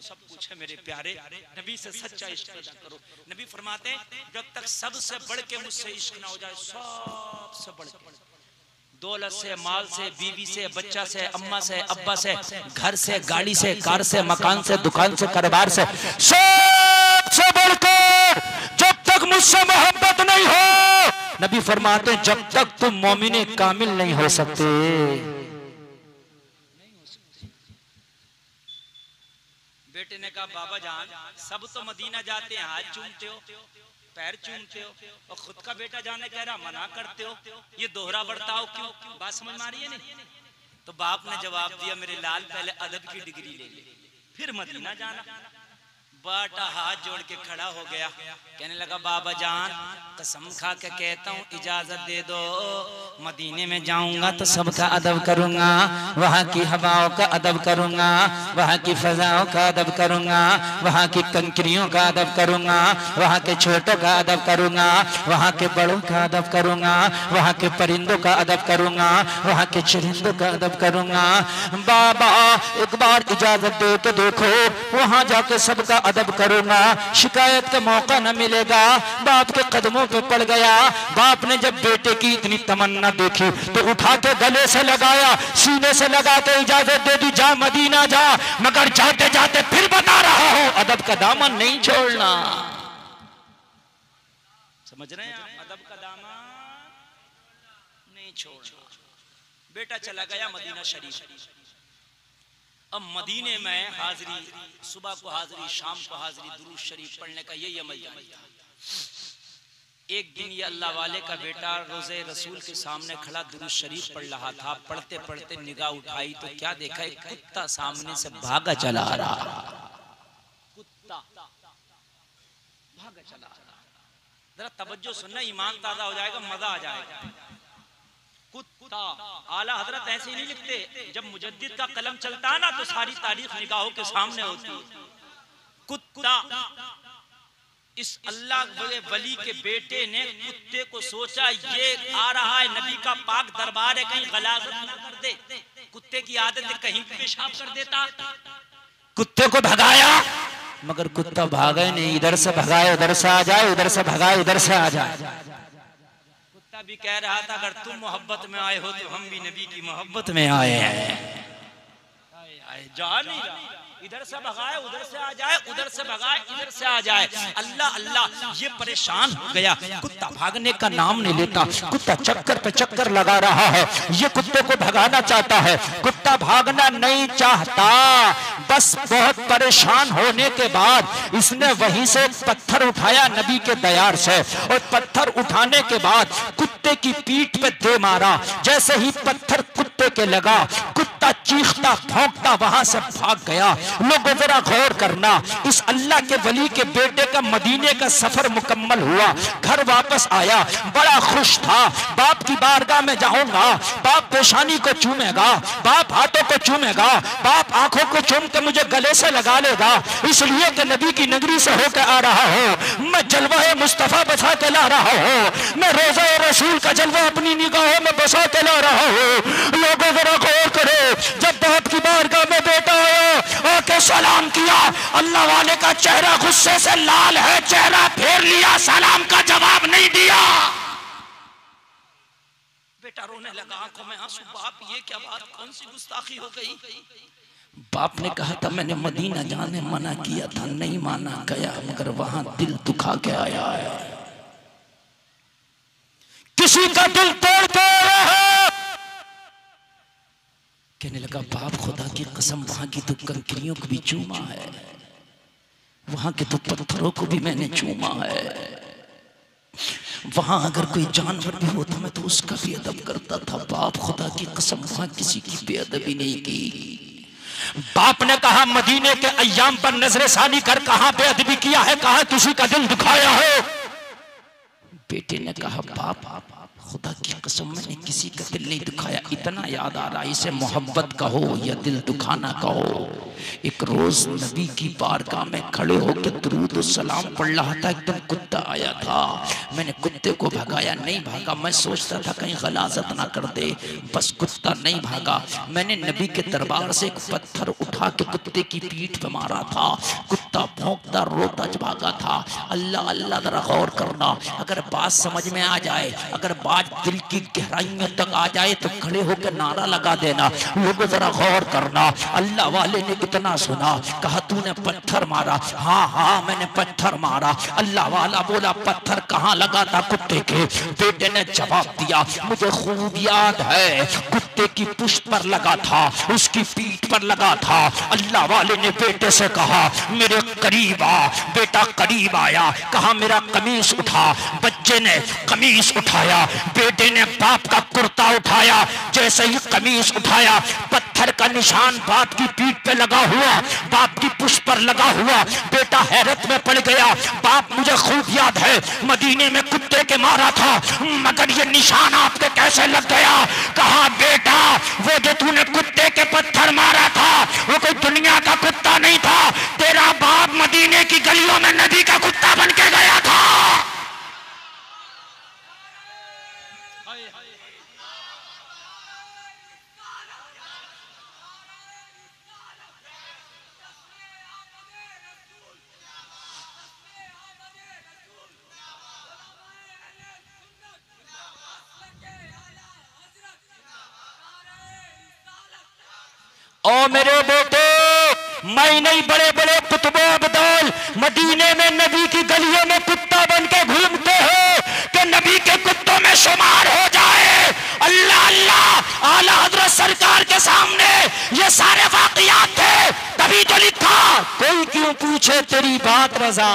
सब कुछ है मेरे प्यारे, नबी से सच्चा इश्क पैदा करो। नबी फरमाते हैं जब तक सबसे बढ़ के मुझसे इश्क ना हो जाए, सबसे बढ़ के, दौलत से, माल से, बीवी से, बच्चा से, अम्मा से, अब्बा से, घर से, गाड़ी से, कार से, मकान से, दुकान से, कारोबार से, सबसे बढ़कर जब तक मुझसे मोहब्बत नहीं हो, नबी फरमाते हैं जब तक तुम मोमिने कामिल नहीं हो सकते। बेटे ने कहा बाबा जान सब तो मदीना जाते हैं, हाथ चूमते हो, पैर चूमते हो, और खुद का बेटा जाने कह रहा मना करते हो, ये दोहरा बर्ताव क्यों? बात समझ में आ रही है नहीं? तो बाप ने जवाब दिया मेरे लाल पहले अदब की डिग्री ले ले, फिर मदीना जाना। बेटा हाथ जोड़ के खड़ा हो गया, कहने लगा बाबा जान कसम खा के कहता हूँ इजाजत दे दो, मदीने में जाऊंगा तो सबका अदब करूंगा, वहाँ की हवाओं का अदब करूंगा, वहाँ की फजाओं का अदब करूंगा, वहाँ की कंकरियों का अदब करूंगा, वहाँ के छोटों का अदब करूंगा, वहाँ के बड़ों का अदब करूंगा, वहाँ के परिंदों का अदब करूंगा, वहाँ के चरिंदों का अदब करूंगा। बाबा एक बार इजाजत दे तो देखो, वहाँ जाके सबका अदब करूंगा, शिकायत का मौका न मिलेगा। बाप के कदमों पे पड़ गया। बाप ने जब बेटे की इतनी तमन्ना देखी तो उठा के गले से लगाया, सीने से लगा के इजाजत दे दी, जा मदीना जा, मगर जाते जाते फिर बता रहा हूं अदब का दामन नहीं छोड़ना। समझ रहे हैं आप? अदब का दामन नहीं छोड़ना। बेटा चला गया मदीना शरीफ। अब मदीने में हाजिरी, सुबह को हाजिरी, शाम को हाजिरी, दुरूद शरीफ पढ़ने का यही अमल जारी था। एक दिन ये अल्लाह वाले का बेटा रोज़े रसूल के सामने खड़ा दुरूद शरीफ पढ़ रहा था। पढ़ते पढ़ते निगाह उठाई तो क्या देखा, एक कुत्ता सामने से भागा चला आ रहा। कुत्ता भागा चला आ रहा। जरा तवज्जो सुनना, ईमान ताजा हो जाएगा, मजा आ जाएगा। कुत्ता, आला हजरत ऐसे ही नहीं लिखते, जब मुजद्दिद का कलम चलता है ना तो सारी तारीख निगाहों के सामने होती है। कुत्ता, इस अल्लाह वली के बेटे ने कुत्ते को सोचा ये आ रहा है नबी का पाक दरबार है, कहीं गलाजत ना कर दे। कुत्ते की आदत है कहीं पेशाब कर देता। कुत्ते को भगाया, मगर कुत्ता भागा नहीं। इधर से भगाए उधर से आ जाए, उधर से भगाए उधर से आ जाए। भी कह रहा था अगर तुम मोहब्बत में आए हो तो हम भी नबी की मोहब्बत में आए हैं। जा नहीं रहा, इधर से भगाए उधर से आ जाए, उधर से भगाए इधर से आ जाए। अल्लाह अल्लाह, ये परेशान हो गया। कुत्ता भागने का नाम नहीं लेता। कुत्ता चक्कर पे चक्कर लगा रहा है। ये कुत्ते को भगाना चाहता है, कुत्ता भागना नहीं चाहता। बस बहुत परेशान होने के बाद इसने वहीं से पत्थर उठाया नबी के दयार से, और पत्थर उठाने के बाद कुत्ते की पीठ पे दे मारा। जैसे ही पत्थर कुत्ते के लगा, कुत्ता चीखता भौंकता वहां से भाग गया। लोगों जरा गौर करना, इस अल्लाह के वली के बेटे का मदीने का सफर मुकम्मल हुआ, घर वापस आया, बड़ा खुश था। बाप की बारगाह में जाऊंगा, बाप पेशानी को चूमेगा, बाप हाथों को चूमेगा, बाप आंखों को चूम के मुझे गले से लगा लेगा, इसलिए कि नबी की नगरी से होकर आ रहा हूँ। मैं जलवा मुस्तफा बसा के ला रहा हूँ, मैं रोज़ा रसूल का जलवा अपनी निगाहों में बसा के ला रहा हूँ। लोगों जरा गौर करो, जब बाप की बारगाह में बेटा आया, आके सलाम किया, अल्लाह वाले का चेहरा गुस्से से लाल है, चेहरा फेर लिया, सलाम का जवाब नहीं दिया। बेटा रोने लगा, आंखों में आंसू। बाप ये क्या बात, कौन सी गुस्ताखी हो गई? बाप ने कहा था मैंने मदीना जाने मना किया था, नहीं माना, गया, मगर वहां दिल दुखा के आया है। किसी का दिल तोड़ के आया है। कहने लगा बाप खुदा की कसम, वहां की तो कंकरियों को भी चूमा है, वहां के तो पत्थरों को भी मैंने चूमा है। वहां अगर कोई जानवर भी होता मैं तो उसका भी अदब करता था। बाप खुदा की कसम, वहां किसी की बेअदबी नहीं की। बाप ने कहा मदीने के अय्याम पर नजर सानी कर, कहां बेअदबी किया है, कहां किसी का दिल दुखाया है? बेटे ने कहा बाप खुदा की कसम मैंने किसी का दिल नहीं दुखाया। इतना याद आ रहा, इसे मोहब्बत कहो या दिल दुखाना कहो। एक रोज नबी की बारगाह में खड़े होकर दुरूद और सलाम पढ़ रहा था, एकदम कुत्ता आया था। मैंने कुत्ते को भगाया, नहीं भागा। मैं सोचता था कहीं गलाजत ना कर दे, बस कुत्ता नहीं भागा। मैंने नबी के दरबार से एक पत्थर उठा के कुत्ते की पीठ पे मारा था। कुत्ता भौंकता रोता भागा था। अल्लाह अल्लाह जरा गौर करना, अगर बात समझ में आ जाए, अगर बात दिल की गहराइयों तक आ जाए तो खड़े होकर नारा लगा देना। लोगों जरा गौर करना, अल्लाह वाले ने कितना सुना। कहा तूने पत्थर मारा? हाँ हाँ मैंने पत्थर मारा। अल्लाह वाला बोला पत्थर कहाँ लगा था? कुत्ते के। बेटे ने जवाब दिया मुझे खूब याद है, कुत्ते की पुष्ट पर लगा था, उसकी पीठ पर लगा था। अल्लाह वाले ने बेटे से कहा मेरे करीब आ। बेटा करीब आया, कहा मेरा कमीज उठा। बच्चे ने कमीज उठाया, बेटे ने बाप का कुर्ता उठाया। जैसे ही कमीज उठाया, पत्थर का निशान बाप की पीठ पे लगा हुआ, बाप की पुष्ट पर लगा हुआ। बेटा हैरत में पड़ गया, बाप मुझे खूब याद है, मदीने में कुत्ते के मारा था, मगर ये निशान आपके कैसे लग गया? कहा बेटा वो जो तूने कुत्ते के पत्थर मारा था वो कोई दुनिया का कुत्ता नहीं था, तेरा बाप मदीने की गलियों में नबी का कुत्ता बन के गया था। ओ मेरे बेटे, मैं नहीं बड़े बड़े कुतुबो अब्दाल मदीने में नबी की गलियों में कुत्ता बन के घूमते हो कि नबी के कुत्तों में शुमार हो जाए। अल्लाह अल्लाह, आला हजरत सरकार के सामने ये सारे वाकयात थे, तभी तो लिखा कोई क्यों पूछे तेरी बात रजा।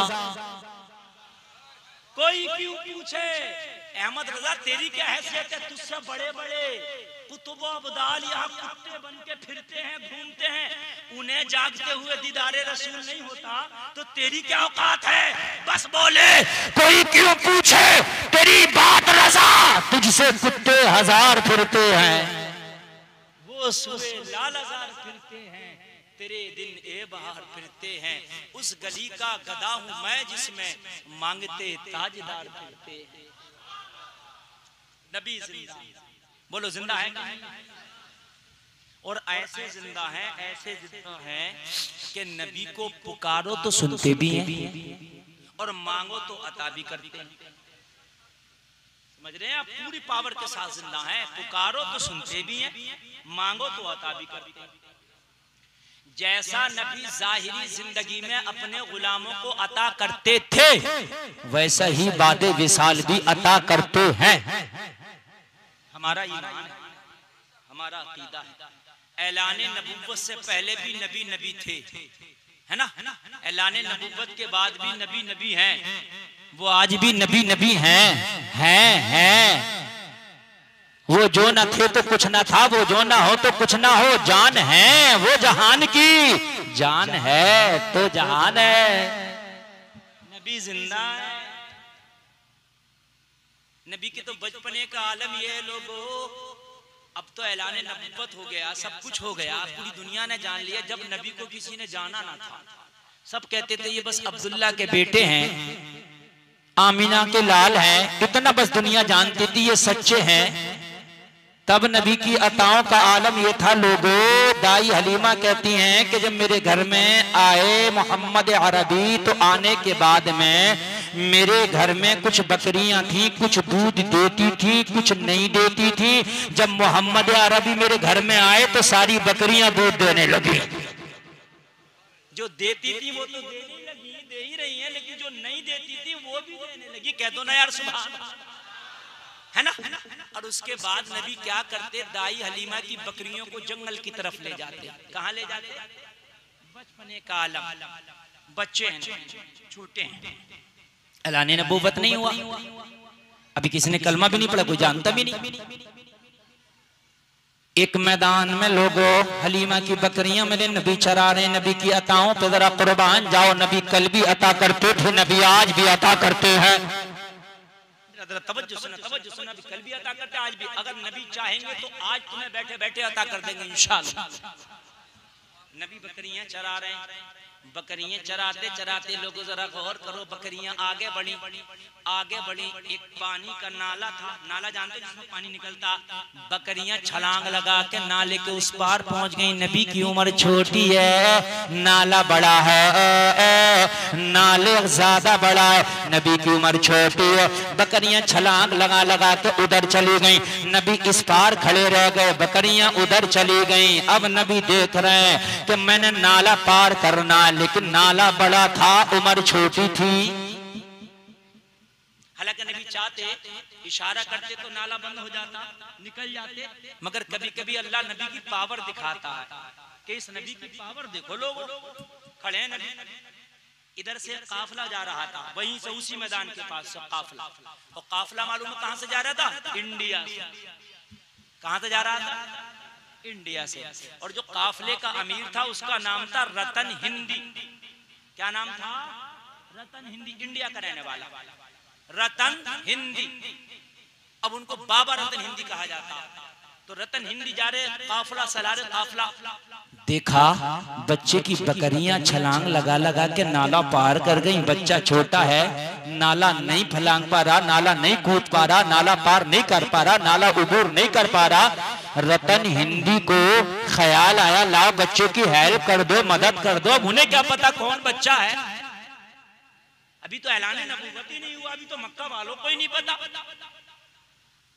कोई क्यों पूछे अहमद रजा तेरी क्या हैसियत है? तुझसे बड़े बड़े कुतुबो अब्दाल यहाँ कुत्ते बन के फिरते हैं, घूमते हैं, उन्हें जागते हुए दीदारे रसूल नहीं होता तो तेरी क्या औकात है? बस बोले कोई क्यों पूछे तेरी बात रजा, तुझसे कुत्ते हजार फिरते हैं। वो सुबह लाल हजार फिरते हैं, तेरे दिन ए बहार फिरते हैं। उस गली का गधा हूं मैं जिसमें मांगते ताजदार फिरते हैं। नबी जिंदा, बोलो जिंदा है और ऐसे जिंदा है, ऐसे जिंदा है कि नबी को पुकारो तो सुनते भी हैं और मांगो तो अता भी करते हैं। समझ रहे हैं आप? पूरी पावर के साथ जिंदा है, पुकारो तो सुनते भी हैं, मांगो तो अता भी करते हैं। जैसा नबी जाहिरी जिंदगी में अपने गुलामों को अता करते थे, वैसा ही बादे विसाल भी अता करते हैं। हमारा ईमान है, हमारा अकीदा है। ऐलान नबूवत से पहले भी नबी नबी थे, है ना? ऐलान नबूवत के बाद भी नबी नबी हैं, वो आज भी नबी नबी हैं। वो जो न थे तो कुछ न था, वो जो ना हो तो कुछ ना हो, जान है वो जहान की, जान है तो जहान है। नबी जिंदा है। नबी के तो बचपने का आलम ये है लोगों, अब तो ऐलान नबूवत हो गया, सब कुछ हो गया, पूरी दुनिया ने जान लिया। जब नबी को किसी ने जाना ना था, सब कहते थे ये बस अब्दुल्ला के बेटे हैं, आमीना के लाल हैं, इतना बस दुनिया जानती थी ये सच्चे हैं। तब नबी की अताओं का आलम ये था लोगों। दाई हलीमा कहती हैं कि जब मेरे घर में आए मोहम्मद अरबी तो आने के बाद में मेरे घर में कुछ बकरियां थी, कुछ दूध देती थी, कुछ नहीं देती थी। जब मोहम्मद अरबी मेरे घर में आए तो सारी बकरियां दूध देने लगी। जो देती थी वो तो देने लगी, दे ही रही है, लेकिन जो नहीं देती थी वो भी देने लगी। कह दो ना यार सुभान, है ना? और उसके बाद नबी क्या करते? दाई हलीमा की बकरियों को जंगल की तरफ ले जाते। कहाँ ले जाते? बचपने का आलम, बच्चे हैं, छोटे हैं, ऐलान नबूवत नहीं हुआ, अभी किसी ने कलमा भी नहीं पढ़ा, कोई जानता भी नहीं। एक मैदान में लोगों, हलीमा की बकरियां मेरे नबी चरा रहे, नबी की अताओं पे जरा कुर्बान जाओ। नबी कल भी अता करते थे, नबी आज भी अता करते हैं। तवज्जो सुना, कल भी अता करते, आज भी। अगर नबी चाहेंगे तो आज तुम्हें बैठे बैठे अता कर देंगे इंशाअल्लाह। नबी बकरियां चरा रहे हैं, बकरियां चराते चराते लोगों जरा गौर करो, बकरियां आगे बढ़ी, आगे बढ़ी। एक पानी का नाला था, नाला जानते जिसमें पानी निकलता। बकरियां छलांग लगा के नाले के उस पार पहुंच गई। नबी की उम्र छोटी है, नाला बड़ा है, नाले ज्यादा बड़ा है, नबी की उम्र छोटी है। बकरियां छलांग लगा लगा के उधर चली गई, नबी इस पार खड़े रह गए, बकरियां उधर चली गई। अब नबी देख रहे हैं कि मैंने नाला पार करना, लेकिन नाला बड़ा था, उम्र छोटी थी। हालांकि नबी चाहते इशारा करते तो नाला बंद हो जाता, निकल जाते। मगर कभी कभी अल्लाह नबी की पावर दिखाता है कि इस नबी की पावर देखो। लोग खड़े हैं नबी, इधर से काफिला जा रहा था, वहीं से उसी मैदान के पास से काफिला, और काफिला मालूम है कहां से जा रहा था? इंडिया से। कहां से जा रहा था? इंडिया से। और जो काफिले का अमीर था उसका नाम था रतन हिंदी। क्या नाम था? रतन हिंदी, इंडिया का रहने वाला रतन हिंदी। अब उनको बाबा रतन हिंदी कहा जाता। तो रतन हिंदी जा रहे, काफिला चला रहे, काफिला देखा बच्चे की बकरियां छलांग लगा लगा के नाला पार कर गई। बच्चा छोटा है, नाला नहीं फलांग पा रहा, नाला नहीं कूद पा रहा, नाला पार नहीं कर पा रहा, नाला उबूर नहीं कर पा रहा। रतन हिंदी को ख्याल आया, लाओ बच्चे की हेल्प कर दो, मदद कर दो। अब उन्हें क्या पता कौन बच्चा है, अभी तो ऐलान नबूवत ही नहीं हुआ, अभी तो मक्का वालों को ही नहीं पता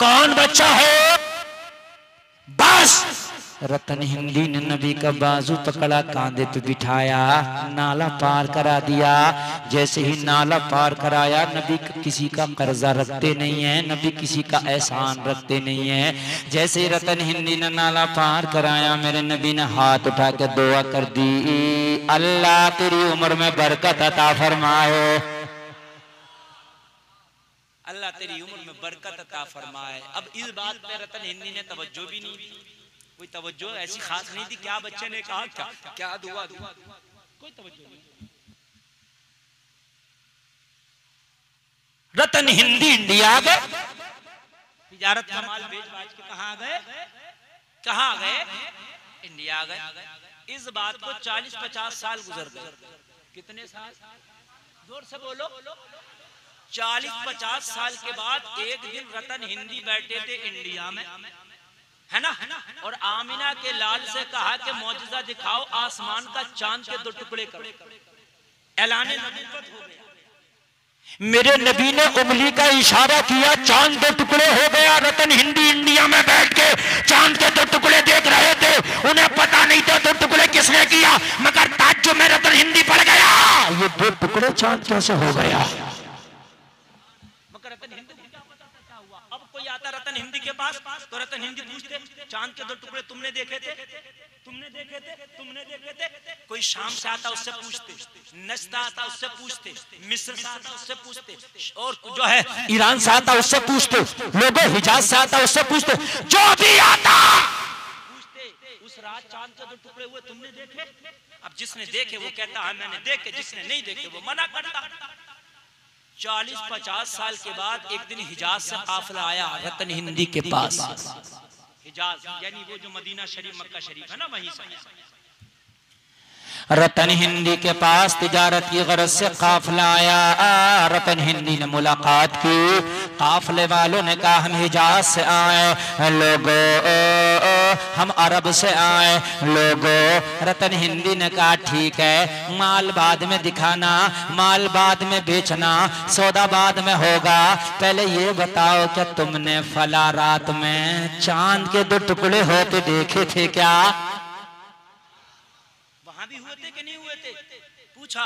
कौन बच्चा है। बस रतन हिंदी ने नबी का बाजू पकड़ा, कांधे पे बिठाया, नाला पार करा दिया। जैसे ही नाला पार कराया, नबी किसी का कर्जा रखते नहीं है, नबी किसी का एहसान रखते नहीं है। जैसे ही रतन हिंदी ने नाला पार कराया, मेरे नबी ने हाथ उठा के दुआ कर दी, अल्लाह तेरी उम्र में बरकत अता फरमाए, अल्लाह तेरी उम्र में बरकत अता फरमाए। अब इस बात पे रतन हिंदी ने तवज्जो भी नहीं दी, कोई तवज्जो ऐसी खास नहीं थी। क्या बच्चे ने कहा, क्या दुआ, कोई तवज्जो नहीं। रतन हिंदी इंडिया आ गए, तिजारत का माल बेच बाज के कहां गए, कहां गए? इंडिया आ गए। इस बात को 40-50 साल गुजर गए। कितने साल? जोर से बोलो। 40-50 साल के बाद एक दिन रतन हिंदी बैठे थे इंडिया में, है ना, और आमिना के लाल से कहा कि मौजज़ा दिखाओ, आसमान का चांद के 2 टुकड़े करो। ऐलान नबूवत हो गया। मेरे नबी ने उंगली का इशारा किया, चांद 2 टुकड़े हो गया। रतन हिंदी इंडिया में बैठ के चांद के 2 टुकड़े देख रहे थे, उन्हें पता नहीं था 2 टुकड़े किसने किया, मगर ताज्जुब में रतन हिंदी पड़ गया, ये 2 टुकड़े चांद कैसे हो गया। रतन हिंदी को क्या पता था क्या हुआ। अब कोई आता रतन हिंदी के पास तो रतन हिंदी पूछते, चांद के 2 टुकड़े तुमने देखे थे, तुमने देखे थे, तुमने देखे थे। कोई शाम से आता उससे पूछते, नजद आता उससे पूछते, मिस्र से आता उससे पूछते, और जो है ईरान से आता उससे पूछते, लोगों हिजाज से आता उससे पूछते, जो भी आता पूछते, उस रात चांद के 2 टुकड़े हुए तुमने देखे। अब जिसने देखे वो कहता है मैंने देखे, जिसने नहीं देखे वो मना करता। 40-50 साल के बाद एक दिन हिजाज से काफिला आया रतन हिंदी के पास। हिजाज यानी वो जो मदीना शरीफ, मक्का शरीफ है ना, वहीं से रतन हिंदी के पास तिजारत की गरज से काफिला आया। रतन हिंदी ने मुलाकात की, काफिले वालों ने कहा हम हिजाज से आए लोगों, हम अरब से आए लोगों। रतन हिंदी ने कहा ठीक है, माल बाद में दिखाना, माल बाद में बेचना, सौदा बाद में होगा, पहले ये बताओ क्या तुमने फला रात में चांद के 2 टुकड़े होते देखे थे क्या? भी हुए थे कि नहीं हुए थे? पूछा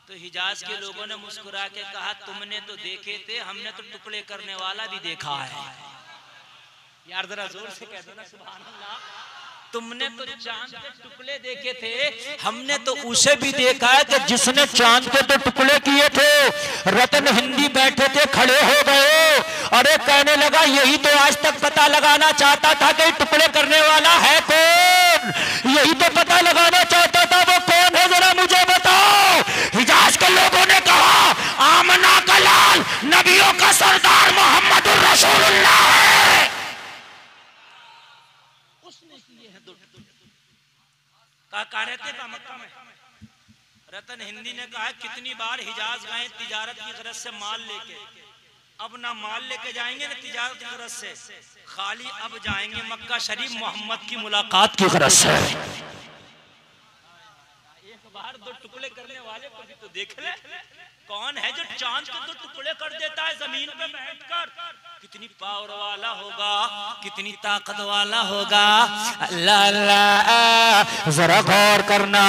तो हिजाज के लोगों ने मुस्कुरा के कहा तुमने तो देखे थे, हमने तो टुकड़े करने वाला भी देखा है। यार जरा जोर से कह दो ना सुभान अल्लाह। तुमने तो चांद के टुकड़े देखे थे, हमने तो उसे भी देखा है कि जिसने चांद के 2 टुकड़े किए थे। रतन हिंदी बैठे थे, खड़े हो गए। अरे कहने लगा यही तो आज तक पता लगाना चाहता था कि टुकड़े करने वाला है कौन, यही तो पता लगाना चाहता था वो कौन है, जरा मुझे बताओ। हिजाज के लोगों ने कहा आमना का लाल नबियों का सरदार मोहम्मद रसूलुल्लाह है, उसने किए हैं 2 टुकड़े। कहा रहते था मक्का में। रतन हिंदी ने कहा कितनी बार हिजाज गए तिजारत की गरज से माल लेके, अब ना माल लेके जाएंगे ना तिजारत की गरज से, खाली अब जाएंगे मक्का शरीफ मोहम्मद की मुलाकात की गरज से। एक बार 2 टुकड़े करने वाले को भी तो देख ले, कौन है जो चांद के 2 टुकड़े कर देता है जमीन पे बैठकर? कितनी पावर वाला होगा, कितनी ताकत वाला होगा। अल्लाह अल्लाह, जरा गौर करना।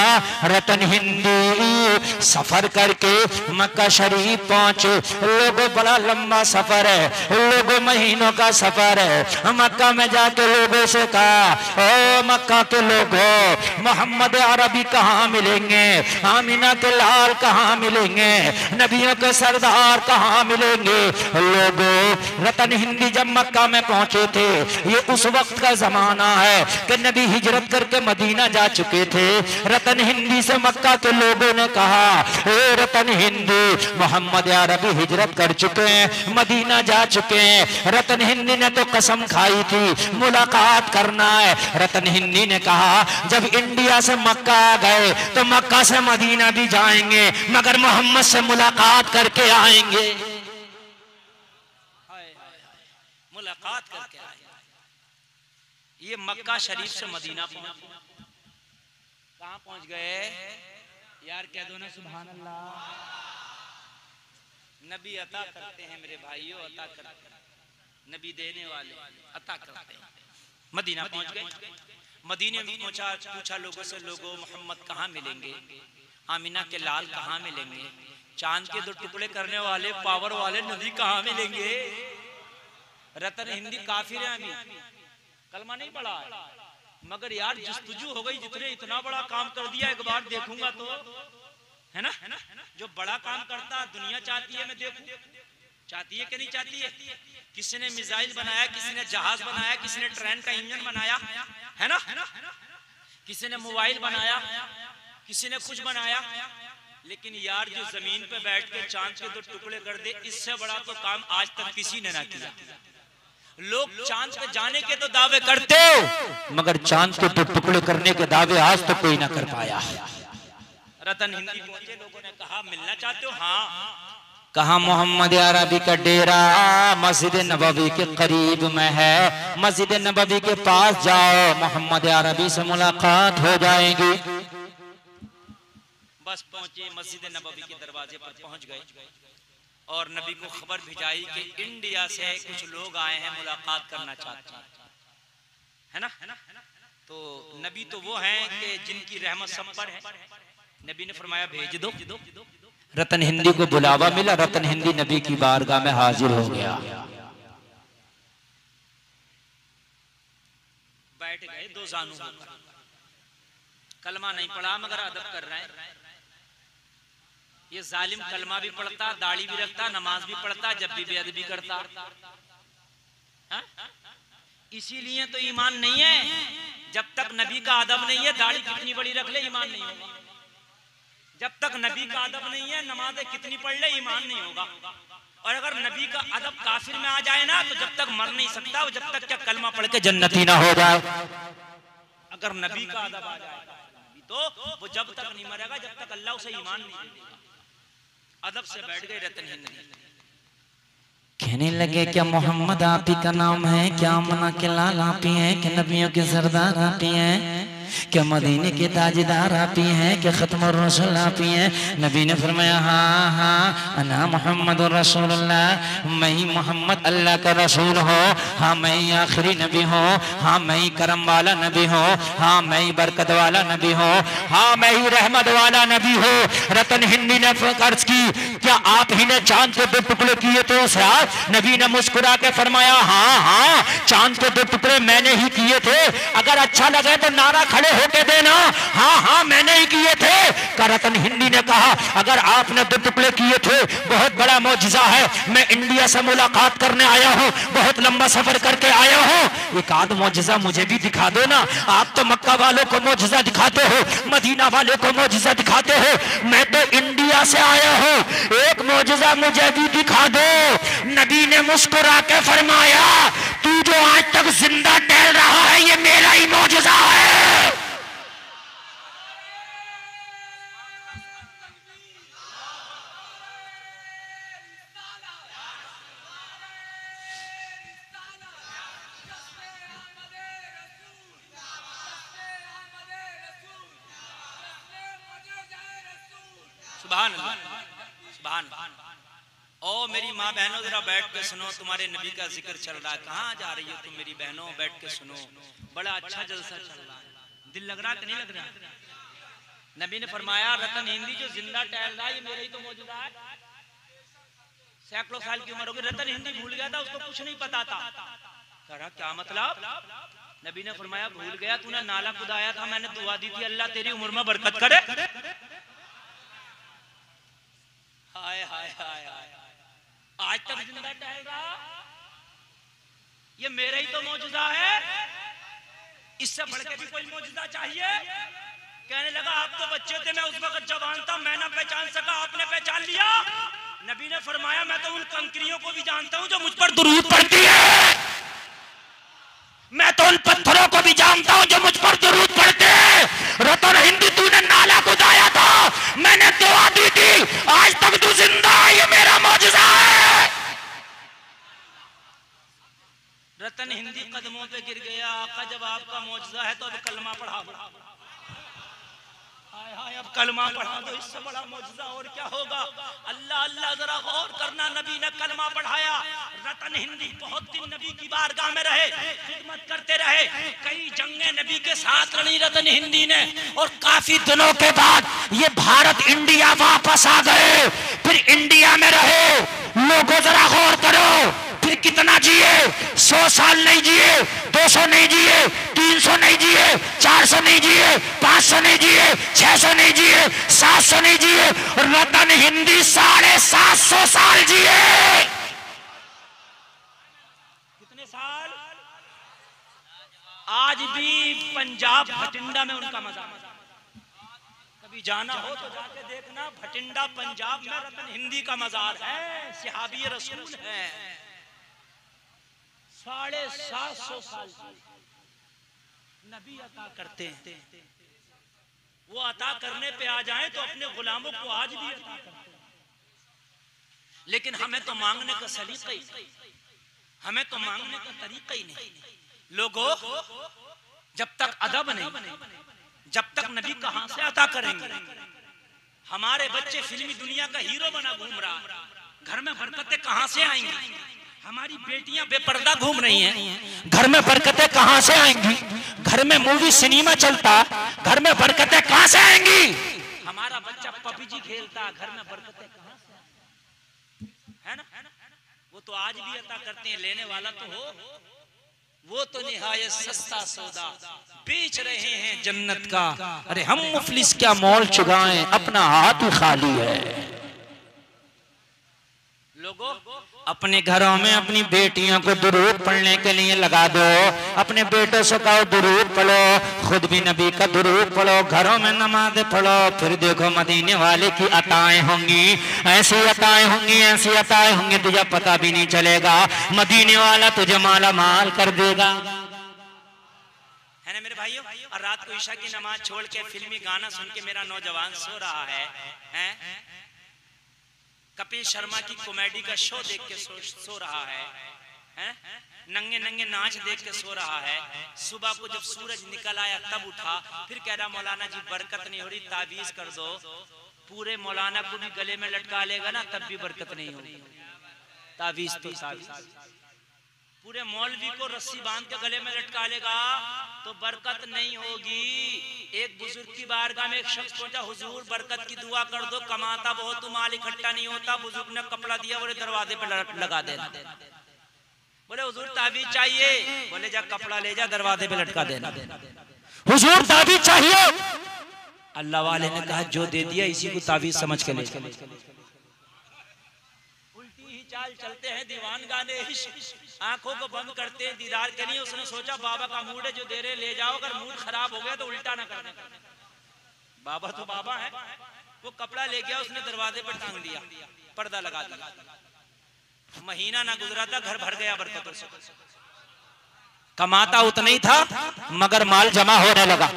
रतन हिंदी सफर करके मक्का शरीफ पहुंचे। लोगों बड़ा लंबा सफर है, लोगों महीनों का सफर है। मक्का में जाके लोगों से कहा, ओ मक्का के लोगों, मोहम्मद अरबी कहाँ मिलेंगे? आमिना के लाल कहाँ मिलेंगे? नबियों के सरदार कहाँ मिलेंगे? लोगों, रतन हिंदी जब मक्का में पहुंचे थे, ये उस वक्त का जमाना है कि नबी हिजरत करके मदीना जा चुके थे। रतन हिंदी से मक्का के लोगों ने कहा, ए रतन हिंदी, मोहम्मद अरबी हिजरत कर चुके हैं, मदीना जा चुके हैं। रतन हिंदी ने तो कसम खाई थी मुलाकात करना है। रतन हिंदी ने कहा, जब इंडिया से मक्का आ गए तो मक्का से मदीना भी जाएंगे, मगर मोहम्मद से मुलाकात करके आएंगे। मुलाकात करके आए। ये मक्का शरीफ से मदीना पहुंच, कहां पहुंच गए यार? कह दो ना सुभान अल्लाह। नबी अता करते हैं मेरे भाइयों, अता करते हैं, नबी देने वाले अता करते हैं। मदीना पहुंच गए। मदीने में पहुंचा, पूछा लोगों से, लोगों मोहम्मद कहाँ मिलेंगे? आमिना के लाल कहाँ मिलेंगे? चांद के 2 टुकड़े करने वाले पावर वाले नबी कहाँ मिलेंगे? रतन हिंदी काफिर है, अभी कलमा नहीं पढ़ा है, मगर यार जस्तुजू हो गई, जितने इतना बड़ा काम कर दिया, एक बार देखूंगा तो, है ना? जो बड़ा काम करता दुनिया चाहती है मैं देखूं, चाहती है कि नहीं चाहती है? किसी ने मिसाइल बनाया, किसी ने जहाज बनाया, किसी ने ट्रेन का इंजन बनाया, है ना? किसी ने मोबाइल बनाया, किसी ने कुछ बनाया, लेकिन यार जो जमीन पे बैठ के चांद के 2 टुकड़े कर दे, इससे बड़ा तो काम आज तक किसी ने ना किया। लोग चांद पे जाने के तो दावे करते हो, मगर चांद के 2 टुकड़े करने के दावे आज तक कोई ना कर पाया। रतन हिंदी पहुंचे, लोगों ने कहा, मिलना चाहते हो? हाँ। कहा, मोहम्मद अरबी का डेरा मस्जिद नबवी के करीब में है, मस्जिद नबवी के पास जाओ, मोहम्मद अरबी से मुलाकात हो जाएगी। बस पहुंचे, मस्जिद नबवी के दरवाजे पर पहुंच गए और नबी को खबर भिजाई कि इंडिया से कुछ लोग आए हैं, मुलाकात करना चाहते हैं, है ना? तो नबी तो वो हैं कि जिनकी रहमत सब पर है। नबी ने फरमाया, भेज दो। रतन हिंदी को बुलावा मिला, रतन हिंदी नबी की बारगाह में हाजिर हो गया। बैठ गए 2 जानू होकर, कलमा नहीं पढ़ा मगर अदब कर रहे हैं। ये जालिम कलमा भी पढ़ता, दाढ़ी भी रखता, नमाज भी पढ़ता, जब भी बेअदबी करता। इसीलिए तो ईमान नहीं है, जब तक नबी का अदब नहीं है, दाढ़ी कितनी बड़ी रख ले ईमान नहीं होगा। जब तक नबी का अदब नहीं है, नमाजें कितनी पढ़ ले ईमान नहीं होगा। और अगर नबी का अदब काफिर में आ जाए ना, तो जब तक मर नहीं सकता, वो जब तक क्या कलमा पढ़ के जन्नती ना हो जाए। अगर नबी का अदब आ जाए तो वो जब तक नहीं मरेगा, जब तक अल्लाह उसे ईमान नहीं देगा। अदब से बैठ गए रतन हिंदी। कहने लगे, क्या मोहम्मद आप ही का नाम है? क्या मना के लाल आप ही हैं? क्या नबियों के सरदार आप ही हैं? क्या मदीने के ताजदार आप ही हैं? क्या खत्म रसूल आप ही हैं? नबी ने फरमाया, हाँ हाँ, अना मोहम्मद रसूलुल्लाह, मैं ही मोहम्मद अल्लाह का रसूल हो। हाँ, मैं ही आखिरी नबी हूँ। हाँ, मैं ही करम वाला नबी हूँ। हाँ, मैं ही बरकत वाला नबी हूँ। हाँ, मैं ही रहमत वाला नबी हूँ। रतन हिंदी ने अर्ज की, क्या आप ही ने चांद के 2 टुकड़े किए थे उस रात? नबी ने मुस्कुरा के फरमाया, हाँ हाँ, चांद के 2 टुकड़े मैंने ही किए थे। अगर अच्छा लगे तो नारा खड़े होके देना, हाँ हाँ मैंने ही किए थे। रतन हिंदी ने कहा, अगर आपने 2 टुकड़े किए थे, बहुत बड़ा मौजिजा है। मैं इंडिया से मुलाकात करने आया हूँ, बहुत लंबा सफर करके आया हूँ, एक आध मौजिजा मुझे भी दिखा दो ना। आप तो मक्का वालों को मौजिजा दिखाते हो, मदीना वालों को मौजिजा दिखाते हो, मैं तो इंडिया से आया हूँ, एक मौजिजा मुझे भी दिखा दो। नबी ने मुस्कुरा के फरमाया, तू जो आज तक जिंदा टहल रहा है, ये मेरा ही मौजिजा है। सुभान अल्लाह, बहन। ओ मेरी माँ बहनों जरा बैठ के सुनो, तुम्हारे नबी का जिक्र चल रहा है। कहाँ जा रही हो तुम मेरी बहनों, बैठ के सुनो, बड़ा अच्छा जलसा चल रहा है। दिल लग रहा कि नहीं लग रहा? नबी ने फरमाया रतन हिंदी जो जिंदा टहल रहा है ये मेरा ही तो मौजूदा है। सैकड़ों साल की उम्र होगी, रतन हिंदी भूल गया था, उसको कुछ नहीं पता था। कहा क्या मतलब? नबी ने फरमाया भूल गया, तूने नाला खुदाया था, मैंने दुआ दी थी अल्लाह तेरी उम्र में बरकत करे। हाय हाय हाय हाय, आज तक जिंदा टहल रहा, ये मेरा ही तो मौजूदा है, इससे बढ़ के भी कोई मौजूदा चाहिए? कहने लगा आप तो बच्चे थे, मैं उस वक्त जवान था, मैं ना पहचान सका, आपने पहचान लिया। नबी ने फरमाया मैं तो उन कंकरियों को भी जानता हूं जो मुझ पर दुरूद पढ़ती है, मैं तो उन पत्थरों को भी जानता हूं जो मुझ पर दुरूद पढ़ते हैं। रतन हिंदी तूने नाला खुदाया था, मैंने दुआ दी थी, आज तक तू जिंदा है, ये मेरा मौजूदा है। रतन हिंदी कदमों पे गिर गया। आका जब आपका मौजूदा है तो अब कलमा पढ़ा दो। हाय हाय, अब कलमा पढ़ा दो, इससे बड़ा मौजूदा और क्या होगा? अल्लाह अल्लाह, जरा गौर करना, नबी ने कलमा पढ़ाया। रतन हिंदी बहुत दिन नबी की बारगाह में रहे, खिदमत करते रहे, कई जंगें नबी के साथ लड़ी रतन हिंदी ने, और काफी दिनों के बाद ये भारत इंडिया वापस आ गए। फिर इंडिया में रहे। लोगों जरा गौर करो, फिर कितना जिए? 100 साल नहीं जिए, 200 नहीं जिए, 300 नहीं जिए, 400 नहीं जिए, 500 नहीं जिए, 600 नहीं जिए, 700 नहीं जिए, रतन हिंदी 750 साल जिए। कितने साल? आज भी पंजाब भटिंडा में उनका मज़ार, कभी जाना हो तो जाके देखना, भटिंडा पंजाब में रतन हिंदी का मज़ार है, सहाबी रसूल है। 750 साल नबी अता करते हैं, वो अता करने पे आ जाएं तो अपने गुलामों को आज भी अता करते हैं। लेकिन हमें तो मांगने का सलीका ही, हमें तो मांगने का तरीका ही नहीं। लोगों, जब तक अदब नहीं, जब तक नबी कहां से अता करेंगे? हमारे बच्चे फिल्मी दुनिया का हीरो बना घूम रहा, घर में बरकतें कहां से आएंगी? हमारी बेटियां बेपर्दा घूम रही हैं, घर में बरकतें कहां से आएंगी? घर में मूवी सिनेमा चलता, घर में बरकतें कहां से आएंगी? हमारा बच्चा पबजी खेलता, घर में बरकतें कहां से? है ना? वो तो आज भी अता करते हैं, लेने वाला तो हो। वो तो निहायत सस्ता सौदा बेच रहे हैं जन्नत का। अरे हम मुफलिस क्या मोल चुकाएं, अपना हाथ ही खाली है। लोगों, अपने घरों में अपनी बेटियों को दुरूद पढ़ने के लिए लगा दो, अपने बेटों से कहो दुरूद पढ़ो, खुद भी नबी का दुरूद पढ़ो, घरों में नमाज पढ़ो, फिर देखो मदीने वाले की अताएं होंगी, ऐसी अताएं होंगी, ऐसी अताएं होंगी, तुझे पता भी नहीं चलेगा, मदीने वाला तुझे माला माल कर देगा। है ना मेरे भाइयों? और रात को ईशा की नमाज छोड़ के फिल्मी गाना सुन के मेरा नौजवान सो रहा है? कपिल शर्मा की कॉमेडी का शो देख के सो रहा है? नंगे नंगे नाच देख के सो रहा है। सुबह को जब सूरज निकल आया तब उठा, फिर कह रहा मौलाना जी बरकत नहीं हो रही, तावीज कर दो। पूरे मौलाना को भी गले में लटका लेगा ना तब भी बरकत नहीं होगी। तावीज तो तावीज, पूरे मौलवी को रस्सी बांध के गले में लटका लेगा तो बरकत नहीं होगी। एक बुजुर्ग की बारगाह में एक शख्स पहुंचा, हुजूर बरकत की दुआ कर दो, कमाता बहुत तो माल इकट्ठा नहीं होता। बुजुर्ग ने कपड़ा दिया, बोले दरवाजे पे लगा देना। बोले हुजूर ताबीज चाहिए, बोले जा कपड़ा ले जा दरवाजे पे लटका देना। हुजूर ताबीज चाहिए, अल्लाह वाले ने कहा जो दे दिया इसी को ताबीज समझ के ले। उल्टी ही चाल चलते हैं दीवान गाने, आंखों को बंद करते हैं दीदार के लिए। उसने सोचा बाबा का मूड है, जो दे रहे ले जाओ, अगर मूड खराब हो गया तो उल्टा ना करना। बाबा तो बाबा है। वो कपड़ा ले गया, उसने दरवाजे पर टांग दिया, पर्दा लगा दिया। महीना ना गुजरा था, घर भर गया बरकतों से। कमाता उतना ही था मगर माल जमा होने लगा।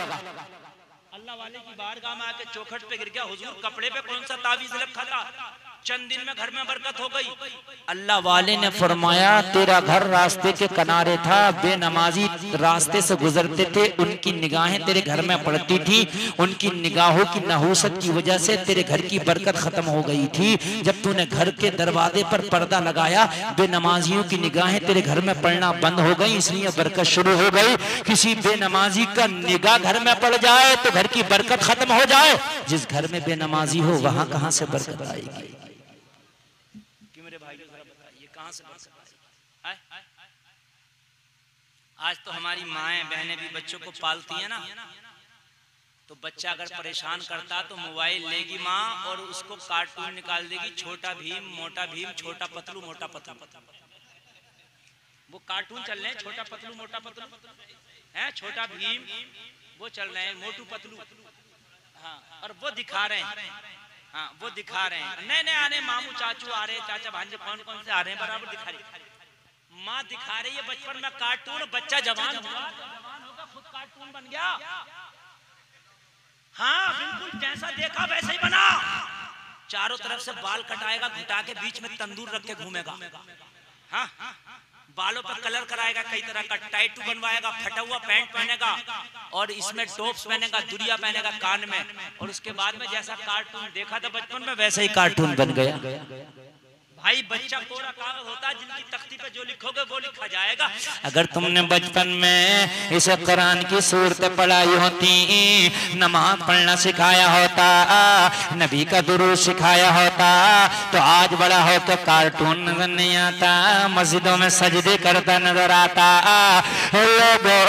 अल्लाह वाले की बारगाह में आके चौखट पे गिर गया, हुजूर कपड़े पे कौन सा तावीज रखा था? चंद दिन में घर में बरकत हो गई। अल्लाह वाले ने फरमाया तेरा घर रास्ते के किनारे था, बेनमाजी रास्ते से गुजरते थे, उनकी निगाहें तेरे घर में पड़ती थी, उनकी निगाहों की नहूसत की वजह से तेरे घर की बरकत खत्म हो गई थी। जब तूने घर के दरवाजे पर पर्दा लगाया, बेनमाजियों की निगाहें तेरे घर में पड़ना बंद हो गई, इसलिए बरकत शुरू हो गई। किसी बेनमाजी का निगाह घर में पड़ जाए तो घर की बरकत खत्म हो जाए। जिस घर में बेनमाजी हो वहां कहां से बरकत आएगी? कि मेरे भाई जरा बताइए कहां से बरकत आएगी? आज तो हमारी माएं बहनें भी बच्चों को पालती है ना, तो बच्चा अगर परेशान करता तो मोबाइल लेगी माँ और उसको कार्टून निकाल देगी, छोटा भीम, मोटा भीम, छोटा पतलू, मोटा पतलू। वो कार्टून चल रहे हैं, छोटा पतलू, मोटा पतलू है, छोटा भीम वो चल रहे हैं, मोटू पतलू, हाँ, और वो दिखा रहे हैं, हाँ वो दिखा रहे हैं, नए नए आ रहे, मामू चाचू आ रहे, चाचा भांजे कौन कौन से आ रहे हैं, बराबर दिखा रही, माँ दिखा रही है बचपन में कार्टून, बच्चा जवान होगा खुद कार्टून बन गया। हाँ बिल्कुल जैसा देखा वैसे ही बना, चारों तरफ से बाल कटाएगा, घुटा के बीच में तंदूर रख के घूमेगा, हाँ बालों पर कलर कराएगा, कई तरह का टैटू बनवाएगा, फटा हुआ पैंट पहनेगा और इसमें टॉप्स पहनेगा, दुरिया पहनेगा कान में, और उसके बाद में जैसा कार्टून देखा था बचपन में वैसे ही कार्टून बन गया। भाई बच्चा कोरा कागज होता है, जिनकी तख्ती पे जो लिखोगे वो लिखा जाएगा। अगर तुमने बचपन में इसे कुरान की सूरत पढ़ाई होती, नमाज पढ़ना सिखाया होता, नबी का दुरूद सिखाया होता, तो आज बड़ा हो तो कार्टून नजर नहीं आता, मस्जिदों में सजदे करता नजर आता। लोगों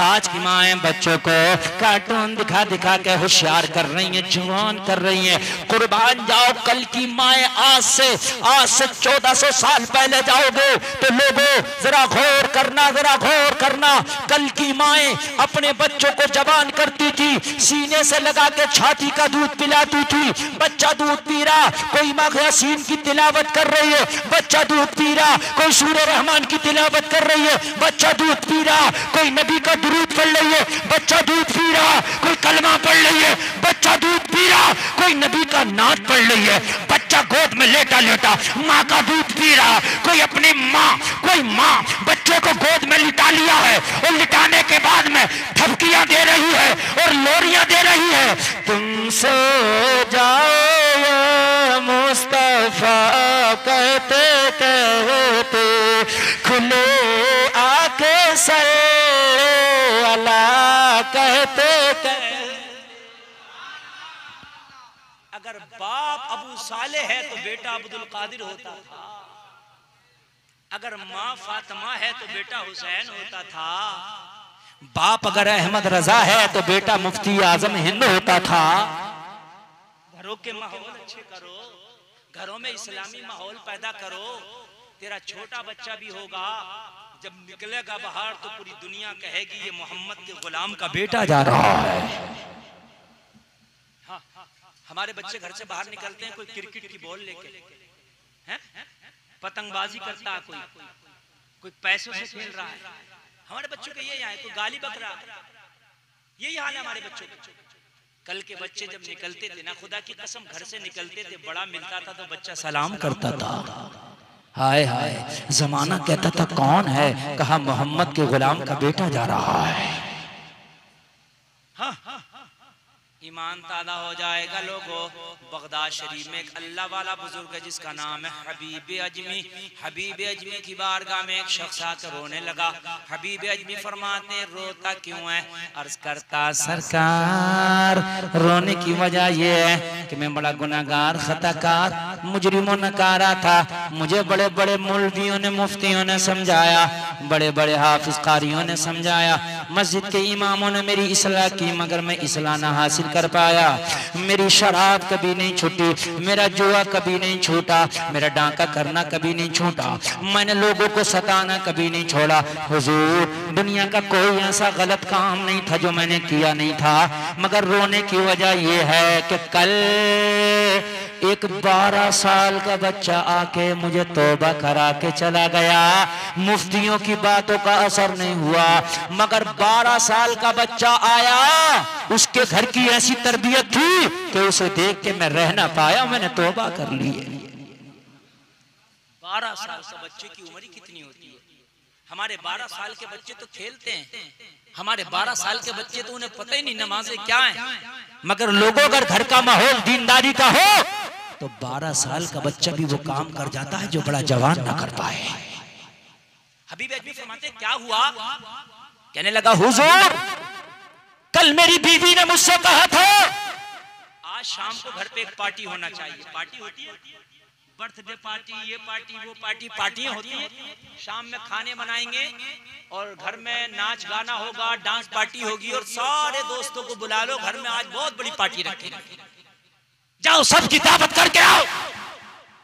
आज की माएं बच्चों को कार्टून दिखा दिखा के होशियार कर रही है, जवान कर रही है। कुर्बान जाओ, कल की माएं आज से 1400 साल पहले जाओगे तो लोगों जरा गौर करना, जरा गौर करना, कल की माएं अपने बच्चों को जवान करती थी, सीने से लगा के छाती का दूध पिलाती थी। बच्चा दूध पी रहा, कोई माँ यासीन की तिलावत कर रही है, बच्चा दूध पी रहा, कोई सूरह रहमान की तिलावत कर रही है, बच्चा दूध पी रहा, कोई नबी का दुरूद पढ़ रही है, बच्चा दूध पी रहा, कोई कलमा पढ़ रही है, बच्चा दूध पी रहा, कोई नबी का नात पढ़ रही है, बच्चा गोद में लेटा लेटा माँ का दूध पी रहा, कोई माँ बच्चों को गोद में लिटा लिया है और लिटाने के बाद में थपकियां दे रही है और लोरियां दे रही है। तुम सो जाओ मुस्तफा कहते कहते, खुले आके सल्ले अला कहते कहते। अगर बाप अबू साले है तो बेटा अब्दुल कादिर होता था, अगर माँ फातिमा है तो बेटा हुसैन होता था, बाप अगर अहमद रजा है तो बेटा मुफ्ती आजम हिंद होता था। घरों के माहौल अच्छे करो, घरों में इस्लामी माहौल पैदा करो, तेरा छोटा बच्चा भी होगा, जब निकलेगा बाहर तो पूरी दुनिया कहेगी ये मोहम्मद के गुलाम का बेटा जा रहा है। हाँ, हमारे बच्चे घर से बाहर निकलते हैं, कोई क्रिकेट की बॉल लेके हैं, पतंगबाजी करता है, कोई पैसों से खेल रहा है। हमारे बच्चों के ये है, कोई गाली बक रहा है, यही हाल है हमारे बच्चों का। कल के बच्चे जब निकलते थे ना, खुदा की कसम घर से निकलते थे, बड़ा मिलता था तो बच्चा सलाम करता था। हाय हाय, जमाना कहता था कौन है, कहा मोहम्मद के गुलाम का बेटा जा रहा है। हाँ, ईमान ताज़ा हो जाएगा लोगों। बगदाद शरीफ में एक अल्लाह वाला बुजुर्ग है जिसका नाम है हबीब अजमी। हबीब अजमी की बारगाह में एक शख्स आकर रोने लगा। हबीब अजमी फरमाते हैं रोता क्यों है? अर्ज करता सरकार रोने की वजह यह है कि मैं बड़ा गुनाहगार खताकार मुजरिमों नकारा था। मुझे बड़े बड़े मौलवियों ने मुफ्तियों ने समझाया, बड़े बड़े हाफिज कारियों ने समझाया, मस्जिद के इमामों ने मेरी इस्लाह की, मगर मैं इस्लाह ना हासिल कर पाया। मेरी शराब कभी नहीं छूटी, मेरा जुआ कभी नहीं छूटा, मेरा डांका करना कभी नहीं छूटा, मैंने लोगों को सताना कभी नहीं छोड़ा। हुजूर दुनिया का कोई ऐसा गलत काम नहीं था जो मैंने किया नहीं था, मगर रोने की वजह यह है कि कल एक 12 साल का बच्चा आके मुझे तौबा करा के चला गया। मुफ्तियों की बातों का असर नहीं हुआ, मगर 12 साल का बच्चा आया, उसके घर की ऐसी तरबियत थी कि उसे देख के मैं रह ना पाया, मैंने तौबा कर ली है। 12 साल का बच्चे की उम्र ही कितनी होती है। हमारे 12 साल के बच्चे तो खेलते हैं, हमारे 12 साल के बच्चे तो उन्हें पता ही नहीं नमाजें क्या है। मगर लोगों अगर घर का माहौल दीनदारी का हो तो 12 साल का बच्चा भी वो काम कर जाता है जो बड़ा जवान ना कर पाए। हबीब अजमी फरमाते क्या हुआ? कहने लगा हुजूर कल मेरी बीवी ने मुझसे कहा था आज शाम को घर पे एक पार्टी होना चाहिए। पार्टी होती है, बर्थडे पार्टी, ये पार्टी वो पार्टी, पार्टियां होती हैं। शाम में खाने बनाएंगे और घर में नाच गाना होगा, डांस पार्टी होगी और सारे दोस्तों को बुला लो, घर में आज बहुत बड़ी पार्टी रखेंगे, जाओ सबकी दावत करके आओ।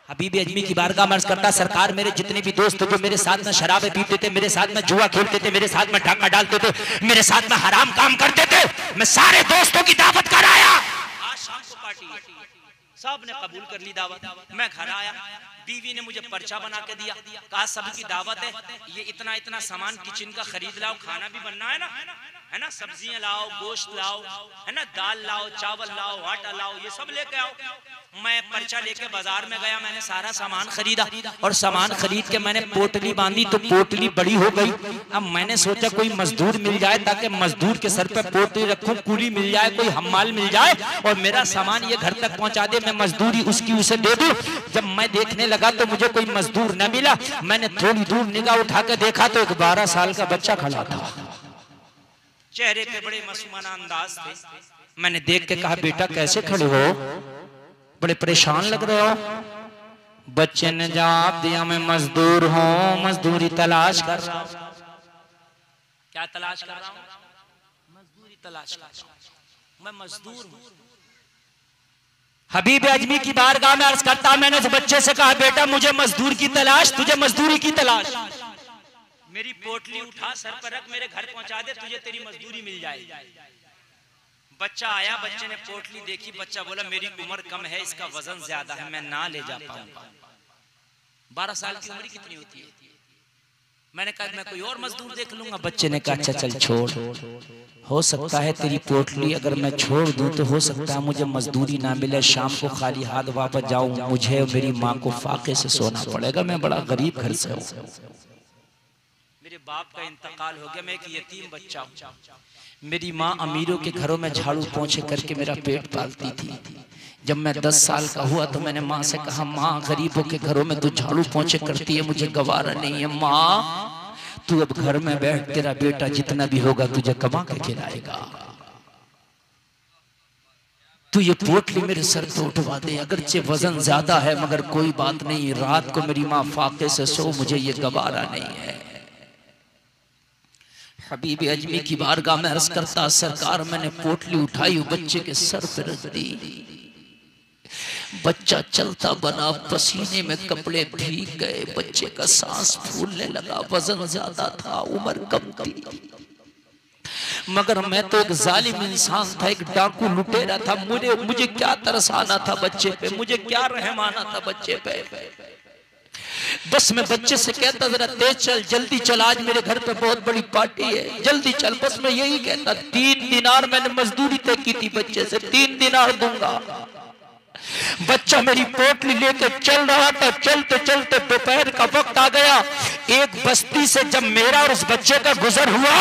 हबीब अजमी की बारगाह में अर्ज करता सरकार मेरे जितने भी दोस्त जो मेरे साथ में शराबें पीते थे, मेरे साथ में जुआ खेलते थे, मेरे साथ में डाका डालते थे, मेरे साथ में हराम काम करते थे, मैं सारे दोस्तों की दावत कराया। आज शाम को पार्टी, सब ने कबूल कर ली दावत। मैं घर आया, बीवी ने मुझे पर्चा बना के दिया, कहा सबकी दावत है, ये इतना इतना सामान किचन का खरीद लाओ, खाना भी बनना है ना, सब्जियां लाओ, गोश्त लाओ, है ना, दाल लाओ, चावल लाओ, आटा लाओ, ये सब लेके आओ। मैं पर्चा लेके बाजार में गया, मैंने सारा सामान खरीदा और सामान खरीद के मैंने पोटली बांधी तो पोटली बड़ी हो गई। अब मैंने सोचा कोई मजदूर मिल जाए ताकि मजदूर के सर पे पोटली रखूं, कूली मिल जाए, कोई हम्माल मिल जाए और मेरा सामान ये घर तक पहुंचा दे, मैं मजदूरी उसकी उसे दे दूं। जब मैं देखने लगा तो मुझे कोई मजदूर न मिला। मैंने थोड़ी दूर निगाह उठा के देखा तो एक 12 साल का बच्चा खड़ा था, चेहरे पे बड़े मासूमाना अंदाज थे। मैंने देख के कहा बेटा कैसे खड़े हो, बड़े परेशान लग रहे हो। बच्चे ने जवाब दिया मैं मजदूर हूं, मजदूरी तलाश कर रहा हूं। क्या तलाश कर रहा हूं? मजदूरी तलाश कर रहा हूं, मैं मजदूर हूं। हबीब अजमी की बारगाह में अर्ज करता मैंने उस बच्चे से कहा बेटा मुझे मजदूर की तलाश, तुझे मजदूरी की तलाश, मेरी पोटली उठा सर पर रख, मेरे घर पहुंचा दे, तुझे तेरी मजदूरी मिल जाएगी। बच्चा आया, बच्चे ने पोटली देखी, बच्चा बोला मेरी उम्र कम है, इसका वजन ज्यादा है, मैं ना ले जा पाऊंगा। 12 साल की उम्र कितनी होती है? मैंने कहा मैं कोई और मजदूर देख लूंगा। बच्चे ने कहा अच्छा चल छोड़, हो सकता है तेरी पोटली अगर मैं छोड़ दूं तो हो सकता है मुझे मजदूरी ना मिले, शाम को खाली हाथ वापस जाऊं, मुझे मेरी माँ को फाके से सोना पड़ेगा, मैं बड़ा गरीब घर से हूं, मेरे बाप का इंतकाल हो गया, मैं एक यतीम बच्चा हूं, मेरी माँ अमीरों के घरों में झाड़ू पोंछे करके मेरा पेट पालती थी। जब मैं 10 साल का हुआ तो मैंने माँ से कहा माँ गरीबों के घरों में तू झाड़ू पोंछे करती है, मुझे गवारा नहीं है, माँ तू अब घर में बैठ, तेरा बेटा जितना भी होगा तुझे कमा के खिलाएगा, तू ये पोटली मेरे सर पे उठवा दे, अगरचे वजन ज्यादा है मगर कोई बात नहीं, रात को मेरी माँ फाके से सो, मुझे ये गवारा नहीं है। हबीब अजमी की बारगाह में अर्ज करता सरकार मैंने पोटली उठाई, बच्चे के सर पे रख दी, बच्चा चलता बना, पसीने में कपड़े भीग गए, बच्चे का सांस फूलने लगा, वजन ज्यादा था, उम्र कम थी, मगर मैं तो एक जालिम इंसान था, एक डाकू लुटेरा था, मुझे क्या तरस आना था बच्चे पे, मुझे क्या रहम आना था बच्चे पे। बस मैं बच्चे से कहता जरा तेज चल, जल्दी चल, आज मेरे घर पे बहुत बड़ी पार्टी है, जल्दी चल, बस मैं यही कहता। 3 दिनार मैंने मजदूरी तय की थी बच्चे से, 3 दिनार दूंगा। बच्चा मेरी पोटली लेकर चल रहा था, चलते चलते दोपहर का वक्त आ गया। एक बस्ती से जब मेरा और उस बच्चे का गुजर हुआ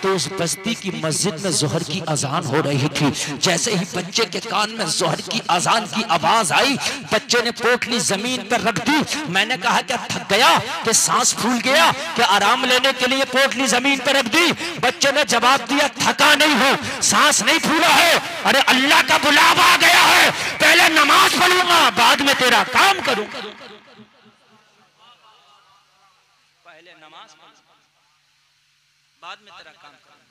तो उस बस्ती की मस्जिद में जोहर की अजान हो रही थी। जैसे ही बच्चे के कान में जोहर की अजान की आवाज आई, बच्चे ने पोटली जमीन पर रख दी। मैंने कहा क्या थक गया, कि सांस फूल गया, कि आराम लेने के लिए पोटली जमीन पर रख दी? बच्चे ने जवाब दिया थका नहीं हूं, सांस नहीं फूला है, अरे अल्लाह का बुलावा आ गया है, पहले नमाज पढ़ूंगा बाद में तेरा काम करूंगा, पहले नमाज बाद में तेरा काम करूंगा।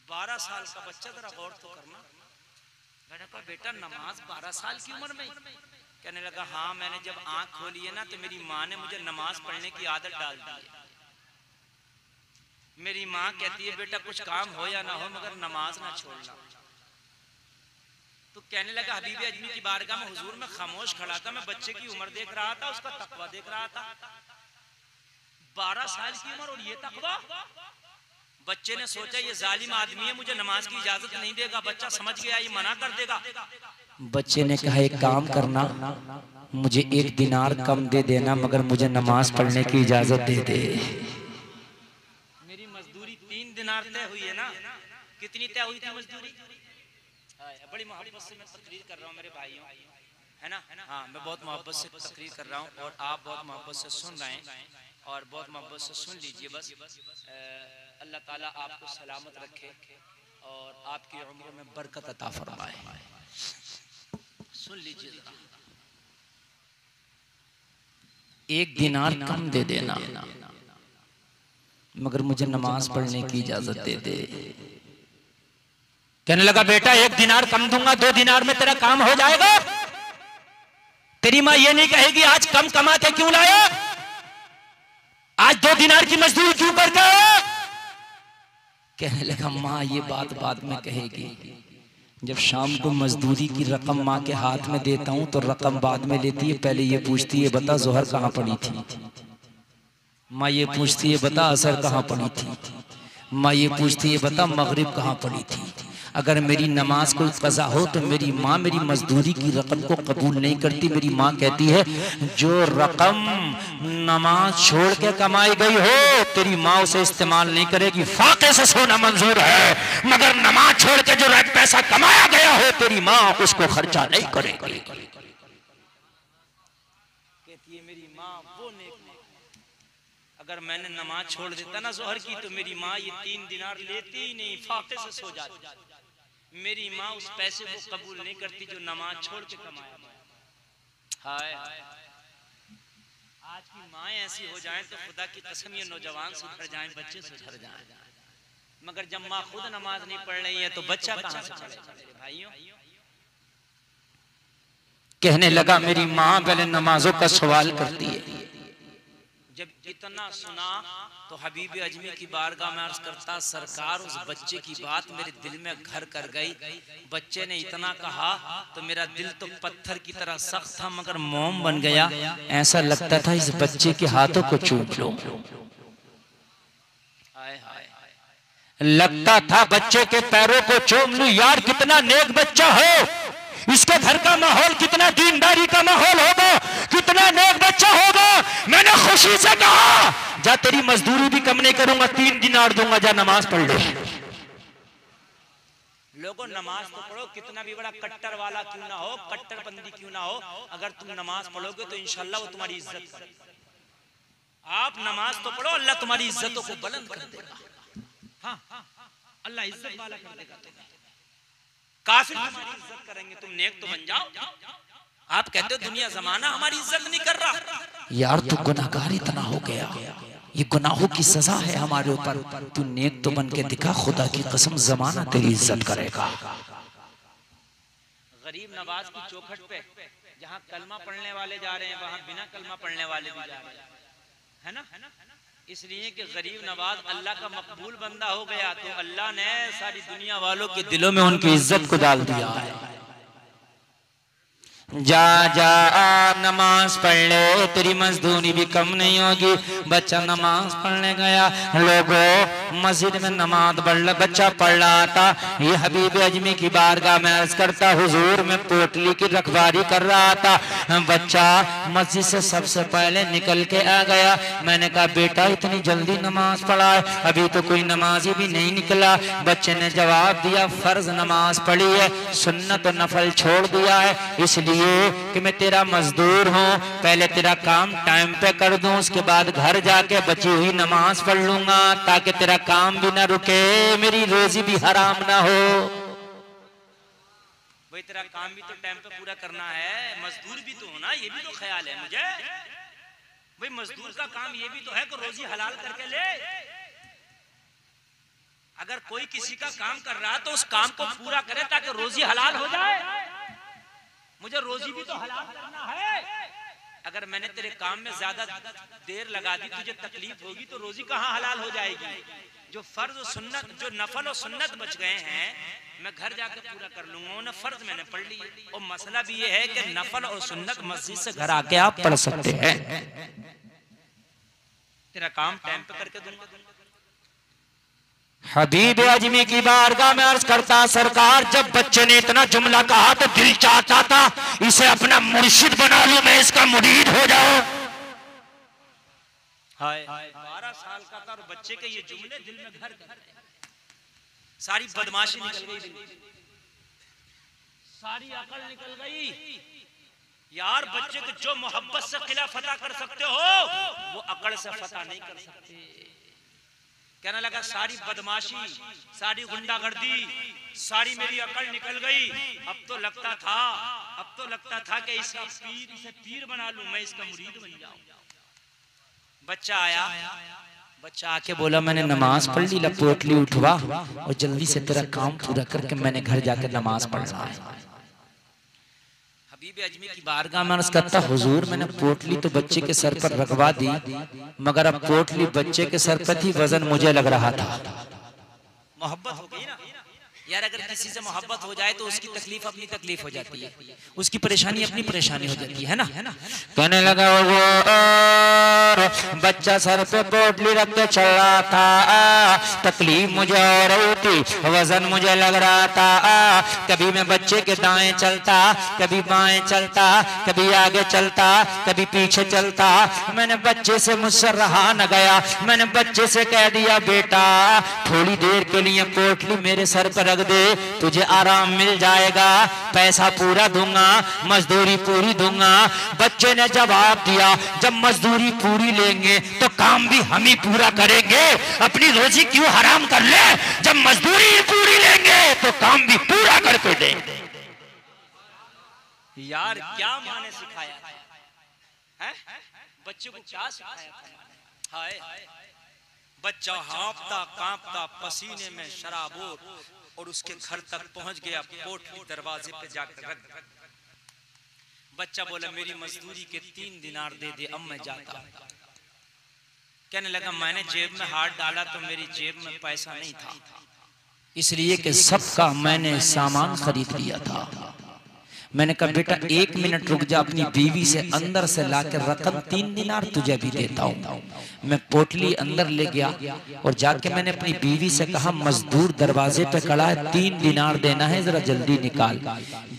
12 साल का बच्चा, जरा गौर तो करना। मैंने कहा बेटा नमाज 12 साल की उम्र में? कहने लगा हाँ, मैंने जब आंख खोली है ना तो मेरी माँ ने मुझे नमाज पढ़ने की आदत डाल दी है। मेरी माँ कहती है बेटा कुछ काम हो या ना हो मगर नमाज ना छोड़ना। तो कहने लगा हबीब अजमी की बारगाह में हुजूर में खामोश खड़ा था, मैं बच्चे की उम्र देख रहा था, उसका तकवा देख रहा था। 12 साल की उम्र और ये तकवा। बच्चे ने सोचा ये जालिम आदमी है, मुझे नमाज की इजाजत नहीं देगा। बच्चा समझ गया ये मना कर देगा। बच्चे ने कहा एक काम करना, मुझे 1 दिनार कम दे देना, मगर मुझे नमाज पढ़ने की इजाजत दे दे। मेरी मजदूरी 3 दिनार तय हुई है ना, कितनी तय हुई थी मजदूरी? बड़ी मोहब्बत से मैं तकरीर कर रहा हूँ मेरे भाइयों, है ना? हाँ, मैं बहुत मोहब्बत से तकरीर कर रहा हूँ और आप बहुत मोहब्बत से सुन रहे हैं और बहुत मोहब्बत से सुन लीजिए। बस अल्लाह ताला आपको सलामत रखे और आपकी उम्र में बरकत अता फरमाए। सुन लीजिए जरा। 1 दिनार कम दे देना, मगर मुझे नमाज पढ़ने की इजाजत दे दे। कहने लगा बेटा 1 दिनार कम दूंगा, 2 दिनार में तेरा काम हो जाएगा। तेरी माँ ये नहीं कहेगी आज कम कमा के क्यों लाया, आज 2 दिनार की मजदूरी क्यों करके आया। कहने लगा माँ ये बात बाद में कहेगी, जब शाम को मजदूरी की रकम माँ के हाथ में देता हूं तो रकम बाद में लेती है, पहले ये पूछती है बता जोहर कहाँ पड़ी थी। माँ ये पूछती है बता असर कहाँ पड़ी थी। माँ ये पूछती है बता मगरिब कहाँ पड़ी थी। अगर मेरी नमाज कोई कज़ा हो तो मेरी माँ मेरी मजदूरी की रकम को कबूल नहीं करती। मेरी माँ कहती है जो रकम नमाज छोड़ के कमाई गई हो तेरी माँ उसे इस्तेमाल नहीं करेगी। फाके से सोना मंजूर है, मगर नमाज छोड़ के जो पैसा कमाया गया हो तेरी माँ उसको खर्चा नहीं करेगी। कहती है मेरी माँ वो नेक, अगर मैंने नमाज छोड़ देता ना जोहर की तो मेरी माँ ये 3 दिनार लेती ही नहीं, फाके से सो जाती। मेरी माँ उस पैसे को कबूल नहीं करती जो नमाज छोड़ के कमाया। हाय आज की माँ ऐसी हो जाएं तो खुदा की कसम ये नौजवान सुधर जाएं, बच्चे सुधर जाएं, मगर जब माँ खुद नमाज नहीं पढ़ रही है तो बच्चा कहां से पढ़ेगा मेरे भाइयों। कहने लगा मेरी माँ पहले नमाजों का सवाल करती है। जब इतना सुना तो हबीब अजमी की बारगाह में अर्ज करता सरकार उस बच्चे की बात मेरे दिल में घर कर गई। बच्चे ने इतना कहा तो मेरा दिल तो पत्थर की तरह सख्त था मगर मोम बन गया। ऐसा लगता था इस बच्चे के हाथों को चूम लो। लगता था बच्चे के पैरों को चूम लूं। यार कितना नेक बच्चा हो, इसके घर का माहौल कितना दीनदारी का माहौल होगा, कितना नेक बच्चा होगा। मैंने खुशी से कहा जा तेरी मजदूरी भी कम नहीं करूंगा, 3 दिनार दूंगा, जा नमाज पढ़ लो। लोगों नमाज तो पढ़ो, कितना भी बड़ा कट्टर वाला क्यों ना हो, कट्टरबंदी क्यों ना हो, अगर तुम नमाज पढ़ोगे तो इंशाल्लाह वो तुम्हारी इज्जत करेगा। आप नमाज तो पढ़ो, अल्लाह तुम्हारी इज्जतों को बुलंद कर देगा। हाँ, अल्लाह इज्जत वाला कर देगा। काफिर तुम्हारी इज्जत करेंगे, तुम नेक तो बन जाओ। आप कहते हो दुनिया जमाना हमारी इज्जत नहीं कर रहा। यार तू गुनाहगार इतना हो गया, ये गुनाहों की सजा है हमारे ऊपर। तू नेक तो बन के दिखा, खुदा की कसम जमाना तेरी इज्जत करेगा। गरीब नवाज की चौखट पे जहाँ कलमा पढ़ने वाले जा रहे हैं वहाँ बिना कलमा पढ़ने वाले भी जा रहे हैं, है ना? इसलिए कि गरीब नवाज अल्लाह का मकबूल बंदा हो गया तो अल्लाह ने सारी दुनिया वालों के दिलों में उनकी इज्जत को डाल दिया है। जा जा नमाज पढ़ ले, तेरी मजदूरी भी कम नहीं होगी। बच्चा नमाज पढ़ने गया, लोगों मस्जिद में नमाज बच्चा पढ़ रहा था। ये हबीब अजमी की बारगाह में अर्ज करता हुजूर में पोटली की रखवारी कर रहा था। बच्चा मस्जिद से सबसे पहले निकल के आ गया। मैंने कहा बेटा इतनी जल्दी नमाज पढ़ा है, अभी तो कोई नमाजी भी नहीं निकला। बच्चे ने जवाब दिया फर्ज नमाज पढ़ी है, सुन्नत और नफल छोड़ दिया है, इसलिए कि मैं तेरा मजदूर हूँ, पहले तेरा काम टाइम पे कर दूं, उसके बाद घर जाके बची हुई नमाज पढ़ लूंगा ताकि तेरा काम भी ना रुके, मेरी रोजी भी हराम ना हो। भाई तेरा काम भी तो टाइम पे पूरा करना है, मजदूर भी तो होना, ये भी तो ख्याल है मुझे। भाई मजदूर का काम ये भी तो है कि रोजी हलाल करके ले। अगर कोई किसी का काम कर रहा है तो उस काम को पूरा करे ताकि रोजी हलाल हो जाए। मुझे रोजी भी तो हलाल करना है। अगर मैंने तेरे काम में ज्यादा देर लगा दी, तुझे तकलीफ होगी तो रोजी कहाँ हलाल हो जाएगी। जो फर्ज और सुन्नत, जो नफल और सुन्नत बच गए हैं मैं घर जाकर पूरा कर लूंगा, ना फर्ज मैंने पढ़ ली। और मसला भी ये है कि नफल और सुन्नत मस्जिद से घर आके आप पढ़ सकते हैं। तेरा काम टाइम पे करके दूंगा। हबीब अजमी की बारगाह में अर्ज करता, सरकार जब बच्चे ने इतना जुमला कहा तो दिल चाहता था इसे अपना मुर्शिद बना लूं, मैं इसका मुरीद हो जाऊं। 12 साल का था और बच्चे के ये जुमले दिल में घर कर गए। सारी बदमाशी निकल गई, सारी अकल निकल गई। यार बच्चे को जो मोहब्बत से किला फतह कर सकते हो वो अकड़ से फतह नहीं कर सकते। कहने लगा सारी बदमाशी, सारी गुंडागर्दी, सारी मेरी अकड़ निकल गई। अब तो लगता था कि इसे पीर बना लूं, मैं इसका मुरीद बन जाऊं। बच्चा आया, बच्चा आके बोला मैंने नमाज पढ़ ली, पोटली उठवा और जल्दी से तेरा काम पूरा करके मैंने घर जाकर नमाज पढ़ना है। हबीब अजमी की बारगाह में अर्ज़ करता, हुजूर मैंने पोटली तो बच्चे के सर पर रखवा दी, मगर अब पोटली बच्चे के सर पर थी, वजन मुझे लग रहा था। मोहब्बत हो गई ना यार, अगर किसी से मोहब्बत हो जाए तो उसकी तकलीफ अपनी तकलीफ हो जाती है, उसकी परेशानी अपनी परेशानी हो जाती है ना। कहने लगा वो बच्चा सर पे पोटली रख के चल रहा था, तकलीफ मुझे हो रही थी, वजन मुझे लग रहा था। कभी मैं बच्चे के दाएं चलता, कभी बाएं चलता, कभी आगे चलता, कभी पीछे चलता। मैंने बच्चे से मुझसे रहा न गया, मैंने बच्चे से कह दिया बेटा थोड़ी देर के लिए पोटली मेरे सर पर रख दे, तुझे आराम मिल जाएगा, पैसा पूरा दूंगा, मजदूरी पूरी दूंगा। बच्चे ने जवाब दिया जब मजदूरी पूरी लेंगे तो काम भी हम ही पूरा करेंगे, अपनी रोजी क्यों हराम कर ले, जब मजदूरी पूरी लेंगे तो काम भी पूरा करके देंगे। यार क्या माँ ने सिखाया है? बच्चे को क्या सिखाया था? हाय बच्चा हाँफता कांपता पसीने में शराबोर और उसके घर तक पहुंच गया, पोटली दरवाजे पे जाकर रख दिया। बच्चा बोला मेरी मजदूरी के 3 दिनार दे दे, अब मैं जाता हूं। कहने लगा मैंने जेब में हाथ डाला तो मेरी जेब में पैसा नहीं था, इसलिए कि सबका मैंने सामान खरीद लिया था। मैंने कहा बेटा 1 मिनट रुक जा, अपनी बीवी से अंदर से लाकर रकम 3 दिनार तुझे भी देता हूँ। मैं पोटली अंदर ले गया और जाके मैंने अपनी बीवी से कहा मजदूर दरवाजे पे खड़ा है, 3 दिनार देना है, जरा जल्दी निकाल।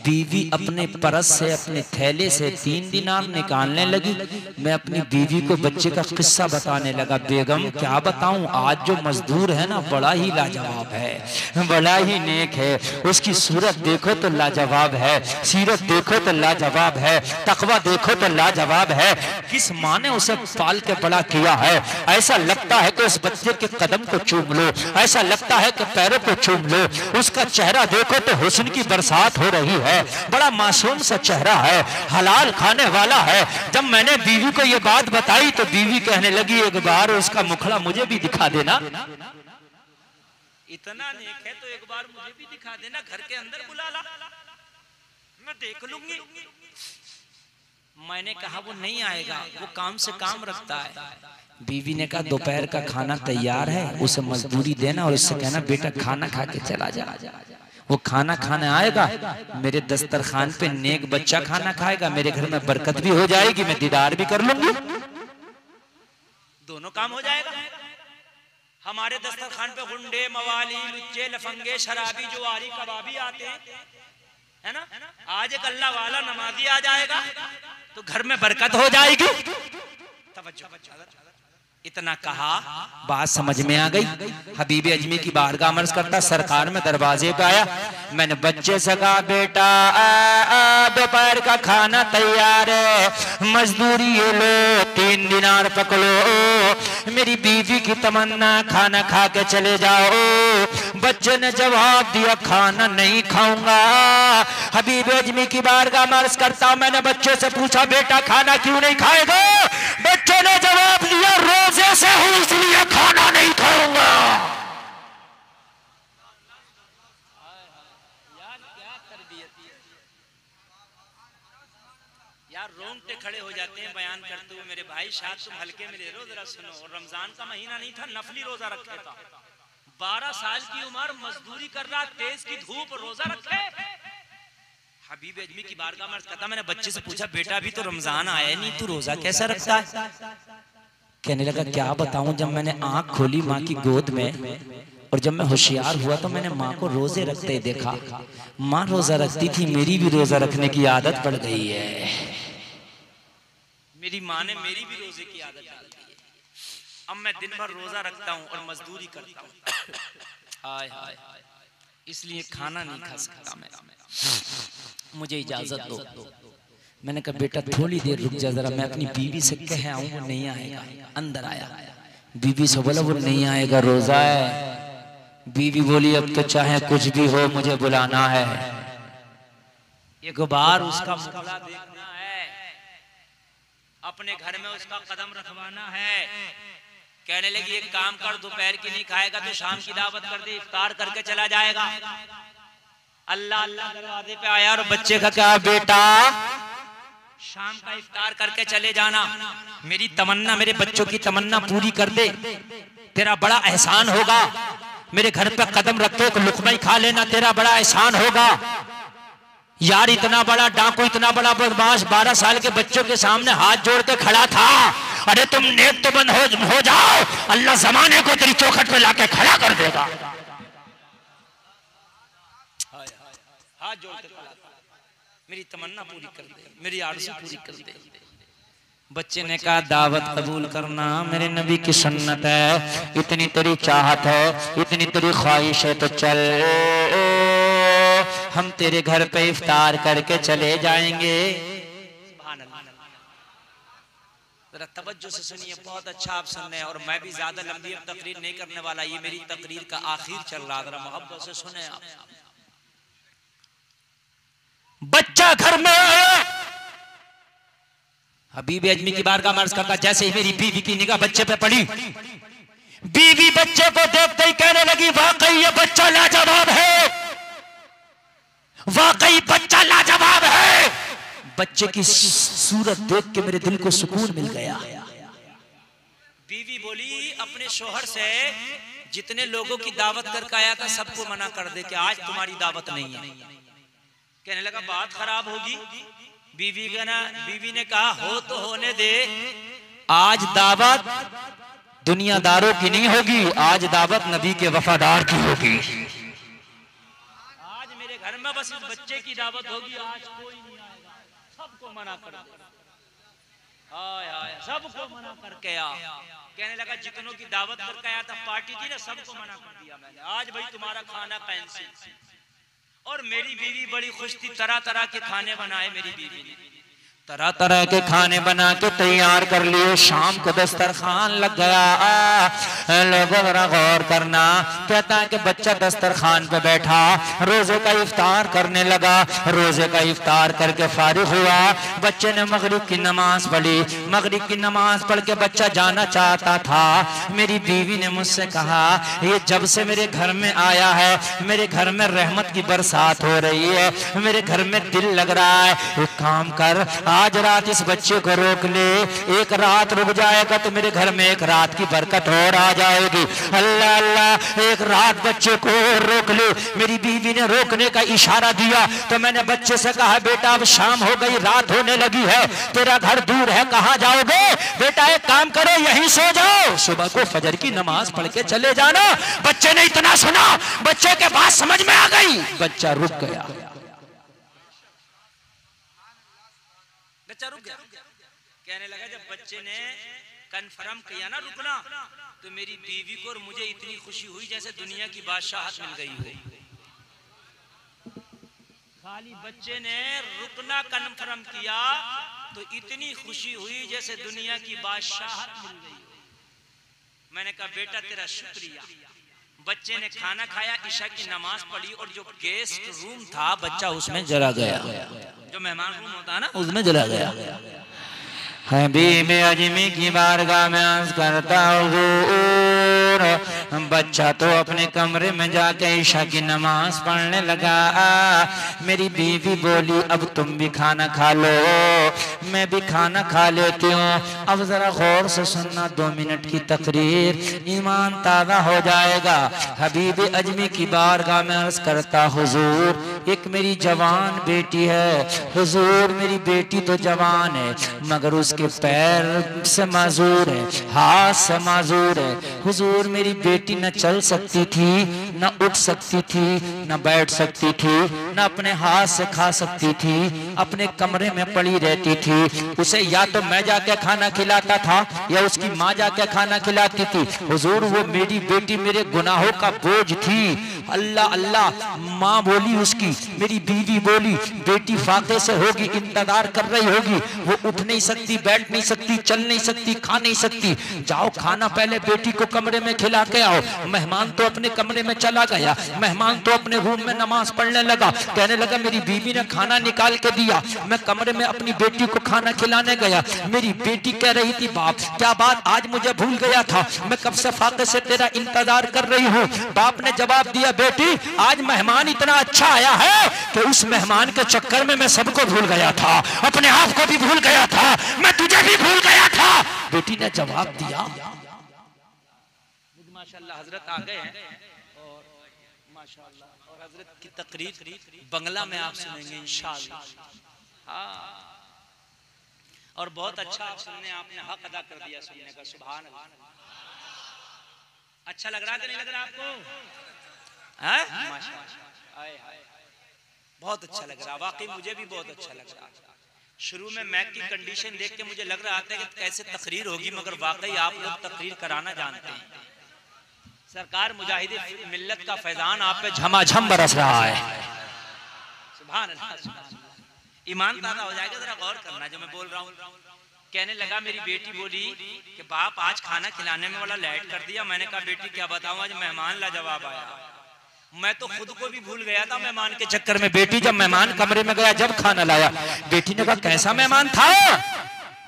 बीवी अपने परस से अपने थैले से 3 दिनार निकालने लगी। मैं अपनी बीवी को बच्चे का किस्सा बताने लगा, बेगम क्या बताऊं, आज जो मजदूर है ना बड़ा ही लाजवाब है, बड़ा ही नेक है, उसकी सूरत देखो तो लाजवाब है, सीरत देखो तो लाजवाब है, तकवा देखो तो लाजवाब है। किस माँ ने उसे पाल के बड़ा किया है, ऐसा लगता है कि उस बच्चे के कदम को चूम लो, ऐसा लगता है कि पैरों को चूम लो। उसका चेहरा देखो तो हुस्न की बरसात हो रही है, बड़ा मासूम सा चेहरा है, हलाल खाने वाला है। जब मैंने बीवी को ये बात बताई तो बीवी कहने लगी एक बार उसका मुखड़ा मुझे भी दिखा देना। इतना नेक है तो एक बार मुझे भी दिखा देना, घर के अंदर बुला ला, मैं देख लूंगी। मैंने कहा वो नहीं आएगा, वो काम से काम रखता है। बीवी ने कहा दोपहर का खाना तैयार है, उसे मजदूरी देना और उससे कहना बेटा खाना खा के चला जा। वो खाना खाने आएगा, मेरे दस्तरखान पे नेक बच्चा खाना खाएगा, मेरे घर में बरकत भी हो जाएगी, मैं दीदार भी कर लूंगी, दोनों काम हो जाएगा। हमारे दस्तरखान पे गुंडे मवाली लुच्चे लफंगे शराबी जुआरी कबाबी आते हैं, है ना। आज एक अल्लाह वाला नमाजी आ जाएगा तो घर में बरकत हो जाएगी। इतना कहा, बात समझ में आ गई। हबीब अजमी की बारगाह मर्ज करता, सरकार में दरवाजे पे आया। मैंने बच्चे से कहा बेटा दोपहर का खाना तैयार है, मजदूरी ये लो, 3 दिनार पकड़ो, मेरी बीवी की तमन्ना खाना खा के चले जाओ। बच्चे ने जवाब दिया खाना नहीं खाऊंगा। हबीब अजमी की बारगाह मर्ज करता, मैंने बच्चे से पूछा बेटा खाना क्यों नहीं खाएगा? बच्चे ने जवाब दिया रोजे से हूं इसलिए खाना नहीं खाऊंगा। यार क्या तरबियत है यार, रोंगटे खड़े हो जाते हैं बयान करते हुए। मेरे भाई शायद तुम हल्के में ले लो, जरा सुनो। और रमजान का महीना नहीं था, नफली रोजा रखे था। 12 साल की उम्र, मजदूरी कर रहा, तेज की धूप, रोजा रखे। हबीब अजमी की बारगाह में कहता, मैंने बच्चे से पूछा बेटा अभी तो रमजान आया नहीं, तू रोजा कैसा रखता है? कहने लगा क्या बताऊं, जब मैंने आंख खोली माँ की गोद में और जब मैं होशियार हुआ तो मैंने माँ को रोजे रखते देखा। माँ रोजा रखती थी, मेरी भी रोजा रखने की आदत पड़ गई है। मेरी माँ ने मेरी भी रोजे की आदत डाल दी है। अब मैं दिन भर रोजा रखता हूँ और मजदूरी करता हूँ। हाय हाय, इसलिए खाना नहीं खा सकता मैं। मुझे इजाजत दो। मैंने कहा बेटा थोड़ी देर रुक जा जरा, मैं अपनी बीवी से कह आऊं, वो नहीं आएगा। अंदर आया, बीवी से बोला वो नहीं आएगा, रोजा है। बीवी बोली अब तो चाहे कुछ भी हो मुझे बुलाना है, एक बार उसका मुखड़ा देखना है, अपने घर में उसका कदम रखवाना है। कहने लगी एक काम कर, दोपहर की नहीं खाएगा तो शाम की दावत कर दे, इफ्तार करके चला जाएगा। अल्लाह अल्लाह दरवाजे पे आया और बच्चे का क्या बेटा शाम का इफ्तार करके चले जाना, मेरी तमन्ना, मेरे बच्चों की तमन्ना पूरी कर दे, तेरा बड़ा एहसान होगा। मेरे घर पे कदम रख के एक लुक़मा ही खा लेना, तेरा बड़ा एहसान होगा। यार इतना बड़ा डाकू, इतना बड़ा बदमाश 12 साल के बच्चों के सामने हाथ जोड़ के खड़ा था। अरे तुम नेक तो बंद हो जाओ, अल्लाह जमाने को तेरी चौखट पे लाके खड़ा कर देगा। हाथ जोड़ के खड़ा था, मेरी तमन्ना पूरी कर दे, मेरी आरज़ू पूरी कर दे। बच्चे ने कहा दावत कबूल करना, मेरे नबी की सुन्नत है, इतनी तेरी चाहत है, इतनी तेरी ख्वाहिश है, तो चल हम तेरे घर पे इफ्तार करके चले जाएंगे। जरा तवज्जो से सुनिए, बहुत अच्छा आप सुन रहे हैं। और मैं भी ज्यादा लंबी अब तकरीर नहीं करने वाला, ये मेरी तकरीर का आखिर चल रहा, जरा मोहब्बत से सुने आप। बच्चा घर में आया, हबीब अजमी की बारगाह में अर्ज करता, जैसे ही मेरी बीवी की निगाह बच्चे पे पड़ी, बीवी बच्चे को देखते ही कहने लगी वाकई ये बच्चा लाजवाब है, वाकई बच्चा लाजवाब है। बच्चे की सूरत देख के मेरे दिल को सुकून मिल गया। बीवी बोली अपने शोहर से जितने लोगों की दावत करके आया था सबको मना कर दे कि आज तुम्हारी दावत नहीं है। कहने लगा बात खराब होगी। बीवी ने कहा हो तो होने दे, आज दावत दुनियादारों की नहीं होगी, आज दावत नबी के वफादार की होगी। आज मेरे घर में बस इस बच्चे की दावत होगी, आज कोई नहीं आएगा, सबको मना कर, सबको मना करके आ। कहने लगा जितनों की दावत करके आया था, पार्टी थी ना, सबको मना कर दिया मैंने, आज भाई तुम्हारा खाना कैंसिल। और मेरी बीवी बड़ी खुश थी, तरह तरह के खाने बनाए मेरी बीवी ने, तरह तरह के खाने बना के तैयार कर लिए। शाम को दस्तरखान लग गया। लोगों जरा गौर करना, कहता है कि बच्चा दस्तरखान पे बैठा रोजे का इफ्तार करने लगा। रोजे का इफ्तार करके फारिग हुआ, बच्चे ने मगरिब की नमाज पढ़ी। मगरिब की नमाज पढ़ के बच्चा जाना चाहता था। मेरी बीवी ने मुझसे कहा ये जब से मेरे घर में आया है, मेरे घर में रहमत की बरसात हो रही है, मेरे घर में दिल लग रहा है, एक काम कर आज रात इस बच्चे को रोक ले, एक रात रुक जाएगा तो मेरे घर में एक रात की बरकत और आ जाएगी। अल्लाह अल्लाह, एक रात बच्चे को रोक ले। मेरी बीवी ने रोकने का इशारा दिया तो मैंने बच्चे से कहा बेटा अब शाम हो गई, रात होने लगी है, तेरा घर दूर है, कहाँ जाओगे? बेटा एक काम करो यहीं सो जाओ, सुबह को फजर की नमाज पढ़ के चले जाना। बच्चे ने इतना सुना, बच्चे के बात समझ में आ गई, बच्चा रुक गया। रुक गया। कहने लगा जब बच्चे ने कन्फर्म किया ना रुकना, तो मेरी बीवी को और मुझे इतनी खुशी हुई जैसे दुनिया की बादशाहत मिल गई हो। खाली बच्चे ने रुकना कन्फर्म किया तो इतनी खुशी हुई जैसे दुनिया की बादशाहत मिल गई हो। मैंने कहा बेटा तेरा शुक्रिया। बच्चे ने खाना खाया, ईशा की नमाज पढ़ी और जो गेस्ट रूम था बच्चा उसमें जला गया, जो मेहमान रूम होता है ना उसमें जला गया। हबीब अजमी की बारगाह में अर्ज करता हुजूर, बच्चा तो अपने कमरे में जाके ईशा की नमाज पढ़ने लगा। मेरी बीवी बोली अब तुम भी खाना खा लो, मैं भी खाना खा लेती हूँ। अब जरा गौर से सुनना, 2 मिनट की तकरीर, ईमान ताज़ा हो जाएगा। हबीब अजमी की बारगाह में अर्ज करता हुजूर एक मेरी जवान बेटी है। हुजूर मेरी बेटी तो जवान है मगर उसके पैर से माजूर है, हाथ से माजूर है। हुजूर मेरी बेटी बेटी न चल सकती थी, न उठ सकती थी, न बैठ सकती थी, न अपने हाथ से खा सकती थी, अपने कमरे में पड़ी रहती थी। उसे या तो मैं जाके खाना खिलाता था या उसकी माँ जाके खाना खिलाती थी। हुजूर वो मेरी बेटी मेरे गुनाहों का बोझ थी। अल्लाह अल्लाह, माँ बोली उसकी, मेरी बीवी बोली बेटी फाके से होगी, इंतजार कर रही होगी, वो उठ नहीं सकती, बैठ नहीं सकती, चल नहीं सकती, खा नहीं सकती। जाओ खाना पहले बेटी को कमरे में खिला के आओ। मेहमान तो अपने कमरे में चला गया, मेहमान तो अपने रूम में नमाज पढ़ने लगा। कहने लगा मेरी बीवी ने खाना निकाल के दिया, मैं कमरे में अपनी बेटी को खाना खिलाने गया। मेरी बेटी कह रही थी बाप क्या बात, आज मुझे भूल गया था, मैं कब से फाके से तेरा इंतजार कर रही हूँ। बाप ने जवाब दिया बेटी आज मेहमान इतना अच्छा आया है कि उस मेहमान के चक्कर में मैं सबको भूल गया था, अपने आप को भी भूल गया था, मैं तुझे भी भूल गया था। बेटी ने जवाब दिया। माशाअल्लाह हजरत आ गए हैं और माशाअल्लाह, और हजरत की तकरीर बंगला में आप सुनेंगे इंशाअल्लाह। हाँ, और बहुत अच्छा आप सुनने, आपने हक अदा कर दिया सुनने का। सुभान अल्लाह। अच्छा लग रहा कि नहीं लग रहा आपको? माशाअल्लाह, बहुत अच्छा लग रहा, वाकई मुझे भी बहुत अच्छा लग रहा। शुरू में मैक की कंडीशन देख के मुझे लग रहा था कि कैसे तकरीर होगी, मगर वाकई आप लोग तकरीर कराना जानते हैं। सरकार मुजाहिदे मिल्लत का फैजान आप पे झमाझम बरस रहा है। सुभान अल्लाह, ईमान ताज़ा हो जाएगा। जरा गौर करना जो मैं बोल रहा हूँ। कहने लगा मेरी बेटी बोली कि बाप आज खाना खिलाने में वाला लेट कर दिया। मैंने कहा बेटी क्या बताऊं, आज मेहमान लाजवाब आया, मैं तो खुद को भी भूल गया था मेहमान के चक्कर में। बेटी जब मेहमान कमरे में गया, जब खाना लाया, बेटी ने कहा कैसा मेहमान था?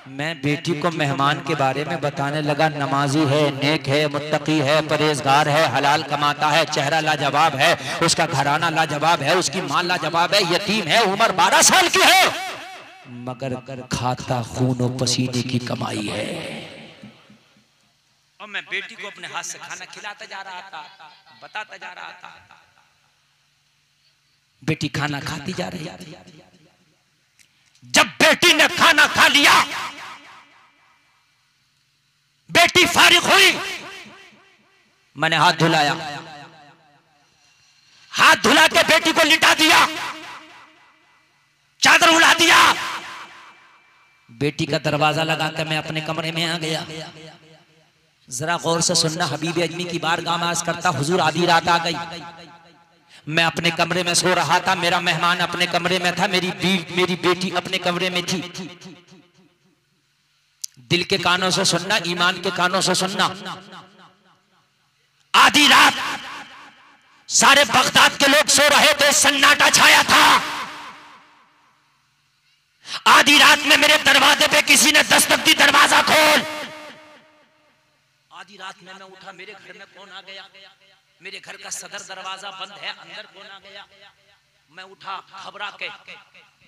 मैं बेटी को मेहमान के बारे में बताने लगा, नमाजी है, नेक है, मुत्तकी है, परहेजगार है, हलाल कमाता है, चेहरा लाजवाब है, उसका घराना लाजवाब है, उसकी माँ लाजवाब है, यतीम है, उम्र 12 साल की है, मगर खाता खून और पसीने की कमाई है। और मैं बेटी को अपने हाथ से खाना खिलाता जा रहा था, बताता जा रहा था। बेटी खाना खाती जा रही है। जब बेटी ने खाना खा लिया, बेटी फारिग हुई, मैंने हाथ धुलाया, हाथ धुला के बेटी को लिटा दिया, चादर उड़ा दिया, बेटी का दरवाजा लगा कर मैं अपने कमरे में आ गया। जरा गौर से सुनना, हबीब अजमी की बारगाह में अर्ज करता, हुजूर आधी रात आ गई, मैं अपने कमरे में सो रहा था, मेरा मेहमान अपने कमरे में था, मेरी बेटी अपने कमरे में थी। दिल के कानों से सुनना, ईमान के कानों से सुनना। आधी रात सारे बगदाद के लोग सो रहे थे, सन्नाटा छाया था। आधी रात में मेरे दरवाजे पे किसी ने दस्तक दी, दरवाजा खोल। आधी रात में मैं उठा, मेरे घर में कौन आ गया? मेरे घर का सदर दरवाजा बंद है, अंदर कौन आ गया? मैं उठा घबरा के,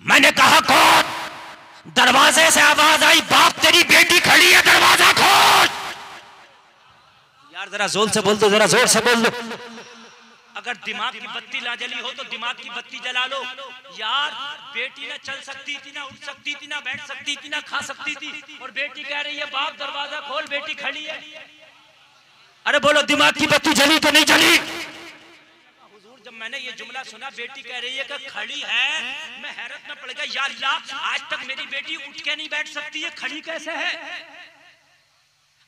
मैंने कहा कौन? दरवाजे से आवाज आई, बाप तेरी बेटी खड़ी है, दरवाजा खोल। यार जरा जोर से बोल दो, जरा जोर से बोल दो। अगर दिमाग की बत्ती ना जली हो तो दिमाग की बत्ती जला लो। यार बेटी ना चल सकती थी, ना उठ सकती थी, ना बैठ सकती थी, ना खा सकती थी, और बेटी कह रही है बाप दरवाजा खोल, बेटी खड़ी है। अरे बोलो दिमाग की बत्ती जली तो नहीं जली? हुजूर जब मैंने ये जुमला सुना, बेटी कह रही है कि खड़ी है, मैं हैरत में पड़ गया। या अल्लाह, आज तक मेरी बेटी उठ के नहीं बैठ सकती है, खड़ी कैसे है?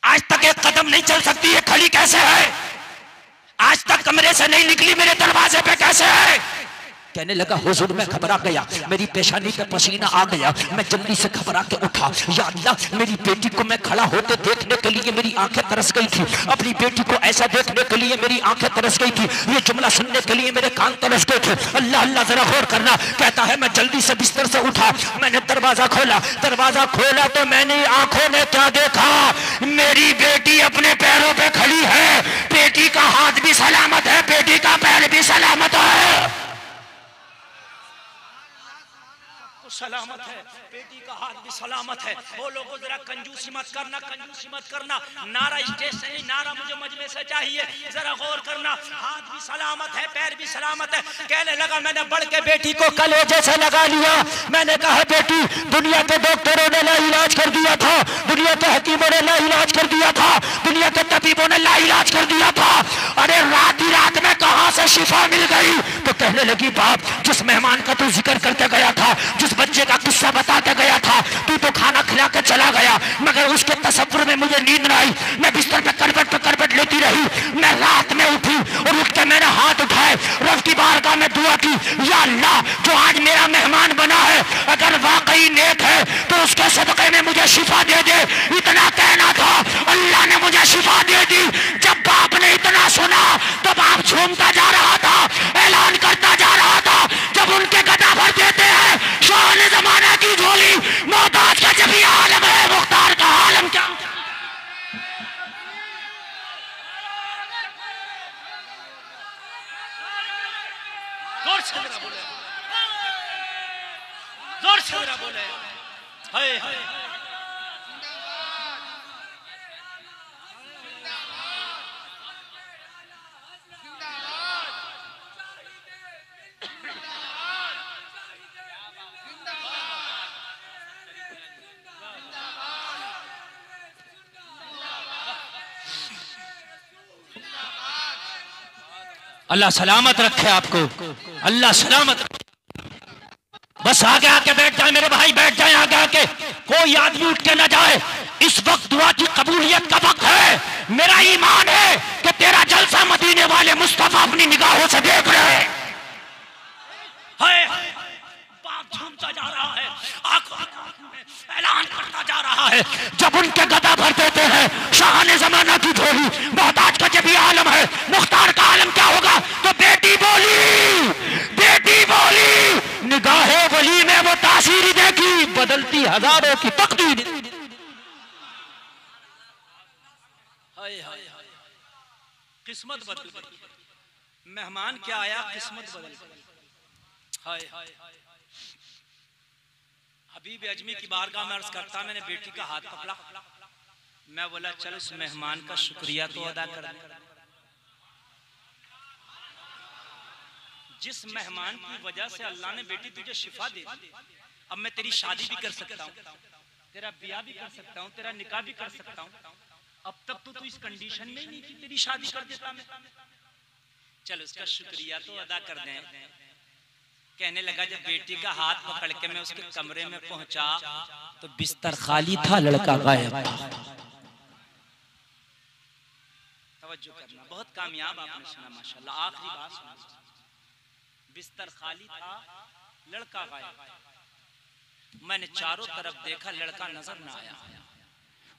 आज तक एक कदम नहीं चल सकती है, खड़ी कैसे है? आज तक कमरे से नहीं निकली, मेरे दरवाजे पे कैसे है? कहने लगा हुजूर मैं घबरा गया, मेरी पेशानी पे पसीना आ गया, मैं जल्दी से घबरा के उठा। या अल्लाह, मेरी बेटी को मैं खड़ा होते देखने के लिए मेरी आंखें तरस गई थी, अपनी बेटी को ऐसा देखने के लिए मेरी आंखें तरस गई थी, ये जुमला सुनने के लिए मेरे कान तरस गए थे। अल्लाह अल्लाह जरा गौर करना। कहता है मैं जल्दी से बिस्तर से उठा, मैंने दरवाजा खोला, दरवाजा खोला तो मैंने आंखों में क्या देखा? मेरी बेटी अपने पैरों पे खड़ी है, बेटी का हाथ भी सलामत है, बेटी का पैर भी सलामत है। सलामत है, बेटी का हाथ भी सलामत है। वो लोगों जरा कंजूसी मत करना, कंजूसी मत करना। नारा स्टेज से नहीं, नारा मुझे मजमे से चाहिए। जरा गौर करना, हाथ भी सलामत है, पैर भी सलामत है। कहने लगा मैंने बढ़ के बेटी को कलेजे से लगा लिया। मैंने कहा बेटी, दुनिया के डॉक्टरों ने लाइलाज कर दिया था, दुनिया के हकीमों ने लाइलाज कर दिया था, दुनिया के तबीबों ने लाइलाज कर दिया था। अरे रात ही रात में कहां से शिफा मिल गई? तो कहने लगी बाप, जिस मेहमान का तू जिक्र करके गया था, जिस बच्चे का किस्सा बताते गया था, तू तो खाना खिला के चला गया, मगर उसके तसव्वुर में मुझे नींद न आई। मैं बिस्तर पे करवट लेती रही। मैं रात में उठी और उठ के मैंने हाथ उठाए, रब की बारगाह में दुआ की, या अल्लाह जो आज मेरा मेहमान बना है अगर वाकई नेक है तो उसके सदक़े में मुझे शिफा दे दे। इतना कहना था, अल्लाह ने मुझे शिफा दे दी। जब बाप ने इतना सुना तो बाप झूमता जा रहा था, ऐलान करता जा रहा था। जब उनके गदा भर देते हैं शान ज़माना की झोली, मोहताज का जब भी आलम है, मुख्तार का आलम क्या? जोर से जरा बोले, जोर से जरा बोले। हाय हाय अल्लाह सलामत रखे आपको, अल्लाह सलामत रखे। बस आगे आके बैठ जाए मेरे भाई, बैठ जाए आगे आके, कोई आदमी उठ के ना जाए। इस वक्त दुआ की कबूलियत का वक्त है। मेरा ईमान है कि तेरा जलसा मदीने वाले मुस्तफा अपनी निगाहों से देख रहे हैं। बाप झूमता जा रहा है, आंखों में ऐलान करता जा रहा है। जब उनके गदा भर देते हैं शान ज़माना की झोली, मोहताज का जब भी आलम है, मुख्तार का आलम क्या होगा? तो बेटी बोली, बेटी बोली, निगाहे वली में वो तासीर देखी, बदलती हजारों की तकदीर। किस्मत बदल गई, मेहमान क्या आया, किस्मत बदल गई। हाय हाय हबीब अजमी की बारगाह में अर्ज करता, मैंने बेटी का हाथ पकड़ा। मैं बोला चल उस मेहमान का शुक्रिया तो अदा कर दे। जिस मेहमान की वजह से अल्लाह ने बेटी तुझे शिफा दे दी, अब मैं तेरी शादी भी कर सकता हूँ, तेरा ब्याह भी कर सकता हूँ, तेरा निकाह भी कर सकता हूँ। अब तक तो तू इस कंडीशन में ही नहीं कि तेरी शादी कर देता मैं। चल उसका शुक्रिया तो अदा कर दें। कहने लगा जब बेटी का हाथ पकड़ के मैं उसके कमरे में पहुंचा तो बिस्तर खाली था, लड़का गायब था। तवज्जो करना, बहुत कामयाब आपने सुना माशाल्लाह। आखिरी बात सुना, बिस्तर खाली था, लड़का गायब। मैंने चारों तरफ देखा, लड़का नजर ना आया।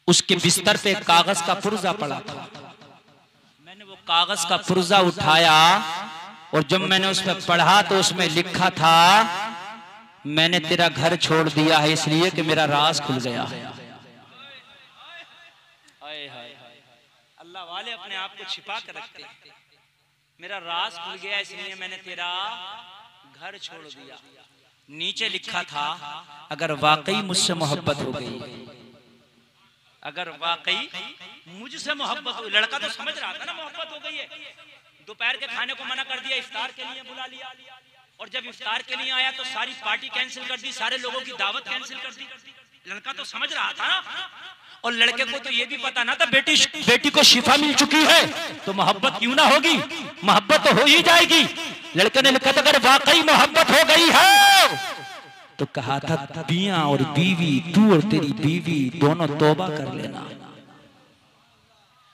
उसके बिस्तर पे कागज का पुर्जा पड़ा था। मैंने वो कागज का पुर्जा उठाया और जब मैंने उसमें पढ़ा तो उसमें लिखा था, मैंने तेरा घर छोड़ दिया है इसलिए कि मेरा राज खुल गया है। अल्लाह वाले अपने आप को छिपा कर रखते हैं। मेरा राज खुल गया इसलिए मैंने तेरा घर छोड़ दिया। नीचे लिखा था अगर वाकई मुझसे मोहब्बत हो गई, अगर वाकई मुझसे मोहब्बत हो। लड़का तो समझ रहा था ना मोहब्बत हो गई है। दोपहर के खाने को मना कर दिया, इफ्तार के लिए बुला लिया, और जब इफ्तार के लिए आया तो सारी पार्टी कैंसिल कर दी, सारे लोगों की दावत कैंसिल कर दी। लड़का तो समझ रहा था ना, और लड़के को तो ये भी पता ना था बेटी को शिफा मिल चुकी है, तो मोहब्बत क्यों ना होगी, मोहब्बत तो हो ही जाएगी। लड़के ने लिखा था अगर वाकई मोहब्बत हो गई है तो कहा था पिया और बीवी, तू और तेरी बीवी दोनों तौबा कर लेना।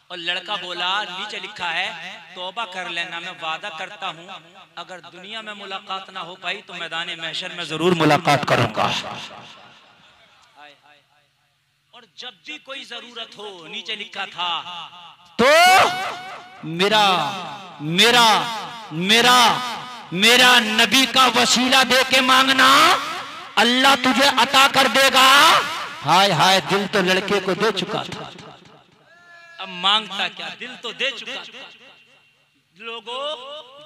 और लड़का बोला नीचे लिखा है तौबा कर लेना, मैं वादा करता हूँ अगर दुनिया में मुलाकात ना हो पाई तो मैदान महशर में जरूर मुलाकात करूंगा। और जब भी कोई जरूरत हो, नीचे लिखा था तो मेरा मेरा मेरा मेरा नबी का वसीला दे के मांगना, अल्लाह तुझे अता कर देगा। हाय हाय, दिल तो लड़के को दे चुका था, अब मांगता क्या, दिल तो दे चुका था। लोगों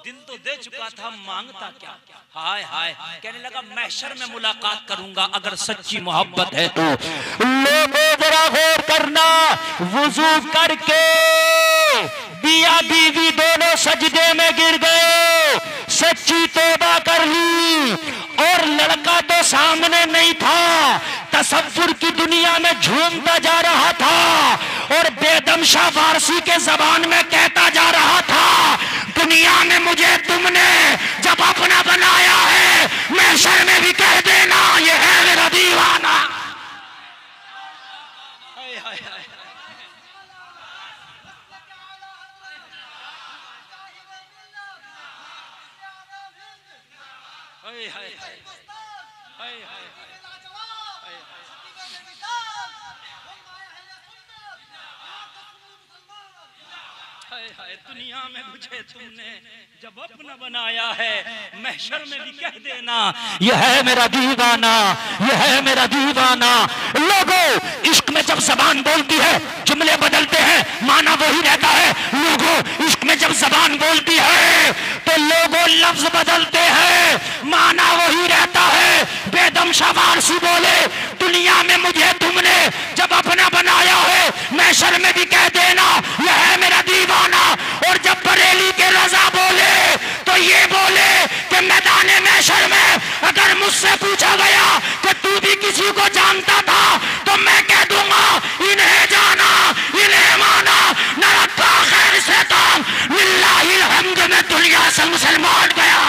दिल तो दे चुका था, मांगता क्या? हाय हाय, कहने लगा महशर में मुलाकात करूंगा अगर सच्ची मोहब्बत है तो। लोगों जरा गौर करना, वुजू करके बिया बीवी दोनों सजदे में गिर गए, सच्ची तौबा कर ली, और लड़का तो सामने नहीं था, तसव्वुर की दुनिया में झूमता जा रहा था और बेदमशा फारसी के जबान में कहता जा रहा था, दुनिया में मुझे तुमने जब अपना बनाया है, महशर में भी कह देना ये है मेरा दीवाना। हाय हाय हाय, हाय हाय हाय, हाय हाय हाय हाय, दुनिया में मुझे तुमने जब अपना बनाया है, महशर में भी कह देना यह है मेरा दीवाना, यह है मेरा दीवाना। लोगों, इश्क में जब जबान बोलती है जुमले बदलते हैं, माना वही रहता है। लोगों, इश्क में जब जबान बोलती है तो लोगों लफ्ज बदलते हैं, माना वही रहता है। बेदमशा फारसी बोले, दुनिया में मुझे तुमने जब अपना बनाया है, महशर में भी कह देना यह है मेरा दीवाना। और जब बरेली के रजा बोले तो ये बोले कि मैदाने महशर में अगर मुझसे पूछा गया कि तू भी किसी को जानता था, तो मैं कह दूंगा इन्हें जाना, इन्हें माना, न रखा खैर से काम, लिल्लाहिल हम्द में दुनिया से मुसलमान गया।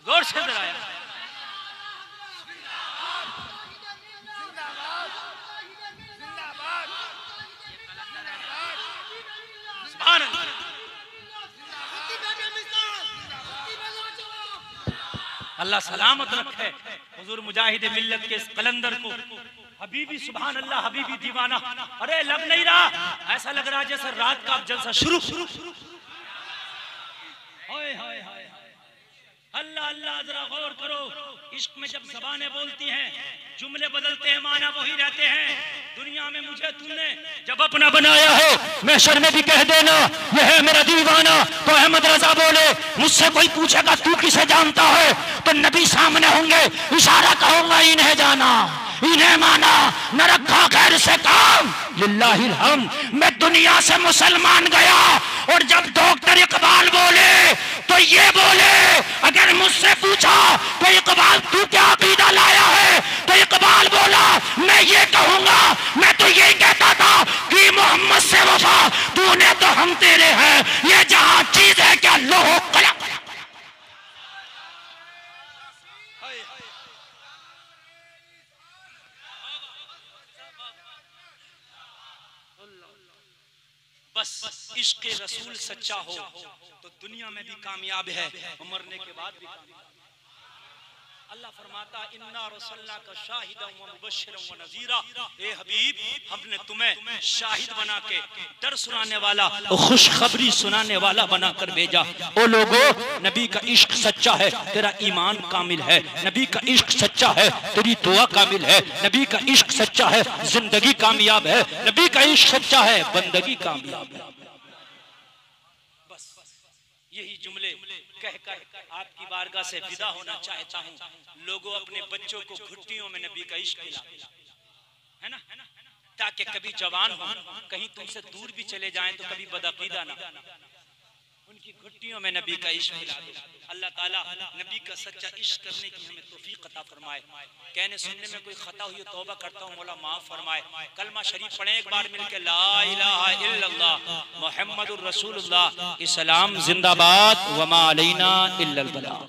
गौर से इधर आया, अल्लाह सलामत रखे हुजूर मुजाहिद मिल्लत के इस कलंदर को। हबीबी सुभान अल्लाह, हबीबी दीवाना। अरे लग नहीं रहा, ऐसा लग रहा जैसे रात का जलसा शुरू। हाय हाय हाय, अल्लाह अल्लाह, जरा गौर करो, इश्क में जब ज़बानें बोलती हैं जुमले बदलते हैं, माना वही रहते हैं। दुनिया में मुझे तुमने जब अपना बनाया है, महशर में भी कह देना यह है मेरा दीवाना। तो अहमद रजा बोले, मुझसे कोई पूछेगा तू किसे जानता है, तो नबी सामने होंगे, इशारा कहूंगा इन्हें जाना, इन्हें माना, न रखा खैर से काम, लिल्लाहिल हम्द। मैं दुनिया से मुसलमान गया। और जब डॉक्टर इकबाल बोले तो ये बोले, अगर मुझसे पूछा तो इकबाल तू क्या अकीदा लाया है, तो इकबाल बोला मैं ये कहूंगा, मैं तो यही कहता था कि मोहम्मद से वफा, तूने तो हम तेरे हैं, ये जहां चीज है क्या लोहो कलम। बस इश्क रसूल सच्चा हो तो दुनिया में भी कामयाब है, मरने के बाद भी कामयाब। अल्लाह फरमाता इन्ना रसलना का शाहिदन व मुबश्शिरन व नज़ीरा, ए हबीब हमने तुम्हें शाहिद बना के, डर सुनाने वाला, खुशखबरी सुनाने वाला बनाकर भेजा। ओ लोगों, नबी का इश्क सच्चा है, तेरा ईमान कामिल है। नबी का इश्क सच्चा है, तेरी दुआ कामिल है। नबी का इश्क सच्चा है, जिंदगी कामयाब है। नबी का इश्क सच्चा है, बंदगी कामयाब है। बस यही जुमले कहकर आपकी बारगाह से विदा होना चाहता हूँ। लोगों, अपने बच्चों को घुट्टियों में नबी का इश्क खिला, है ना, ताकि कभी जवान हो, कहीं तुमसे दूर भी चले जाएं तो कभी बदअकीदा ना, उनकी घुट्टियों में नबी का इश्क खिला दो। अल्लाह ताला नबी का सच्चा इश्क करने की हमें तौफीक अता फरमाए। कहने सुनने में कोई खता हुई तौबा करता हूँ, मौला माफ फरमाए। कलमा शरीफ पढ़े एक बार मिलके, ला इलाहा इल्लल्लाह मुहम्मदुर रसूलुल्लाह, इस्लाम जिंदाबाद, वमा अलैना इल्लल बलाग।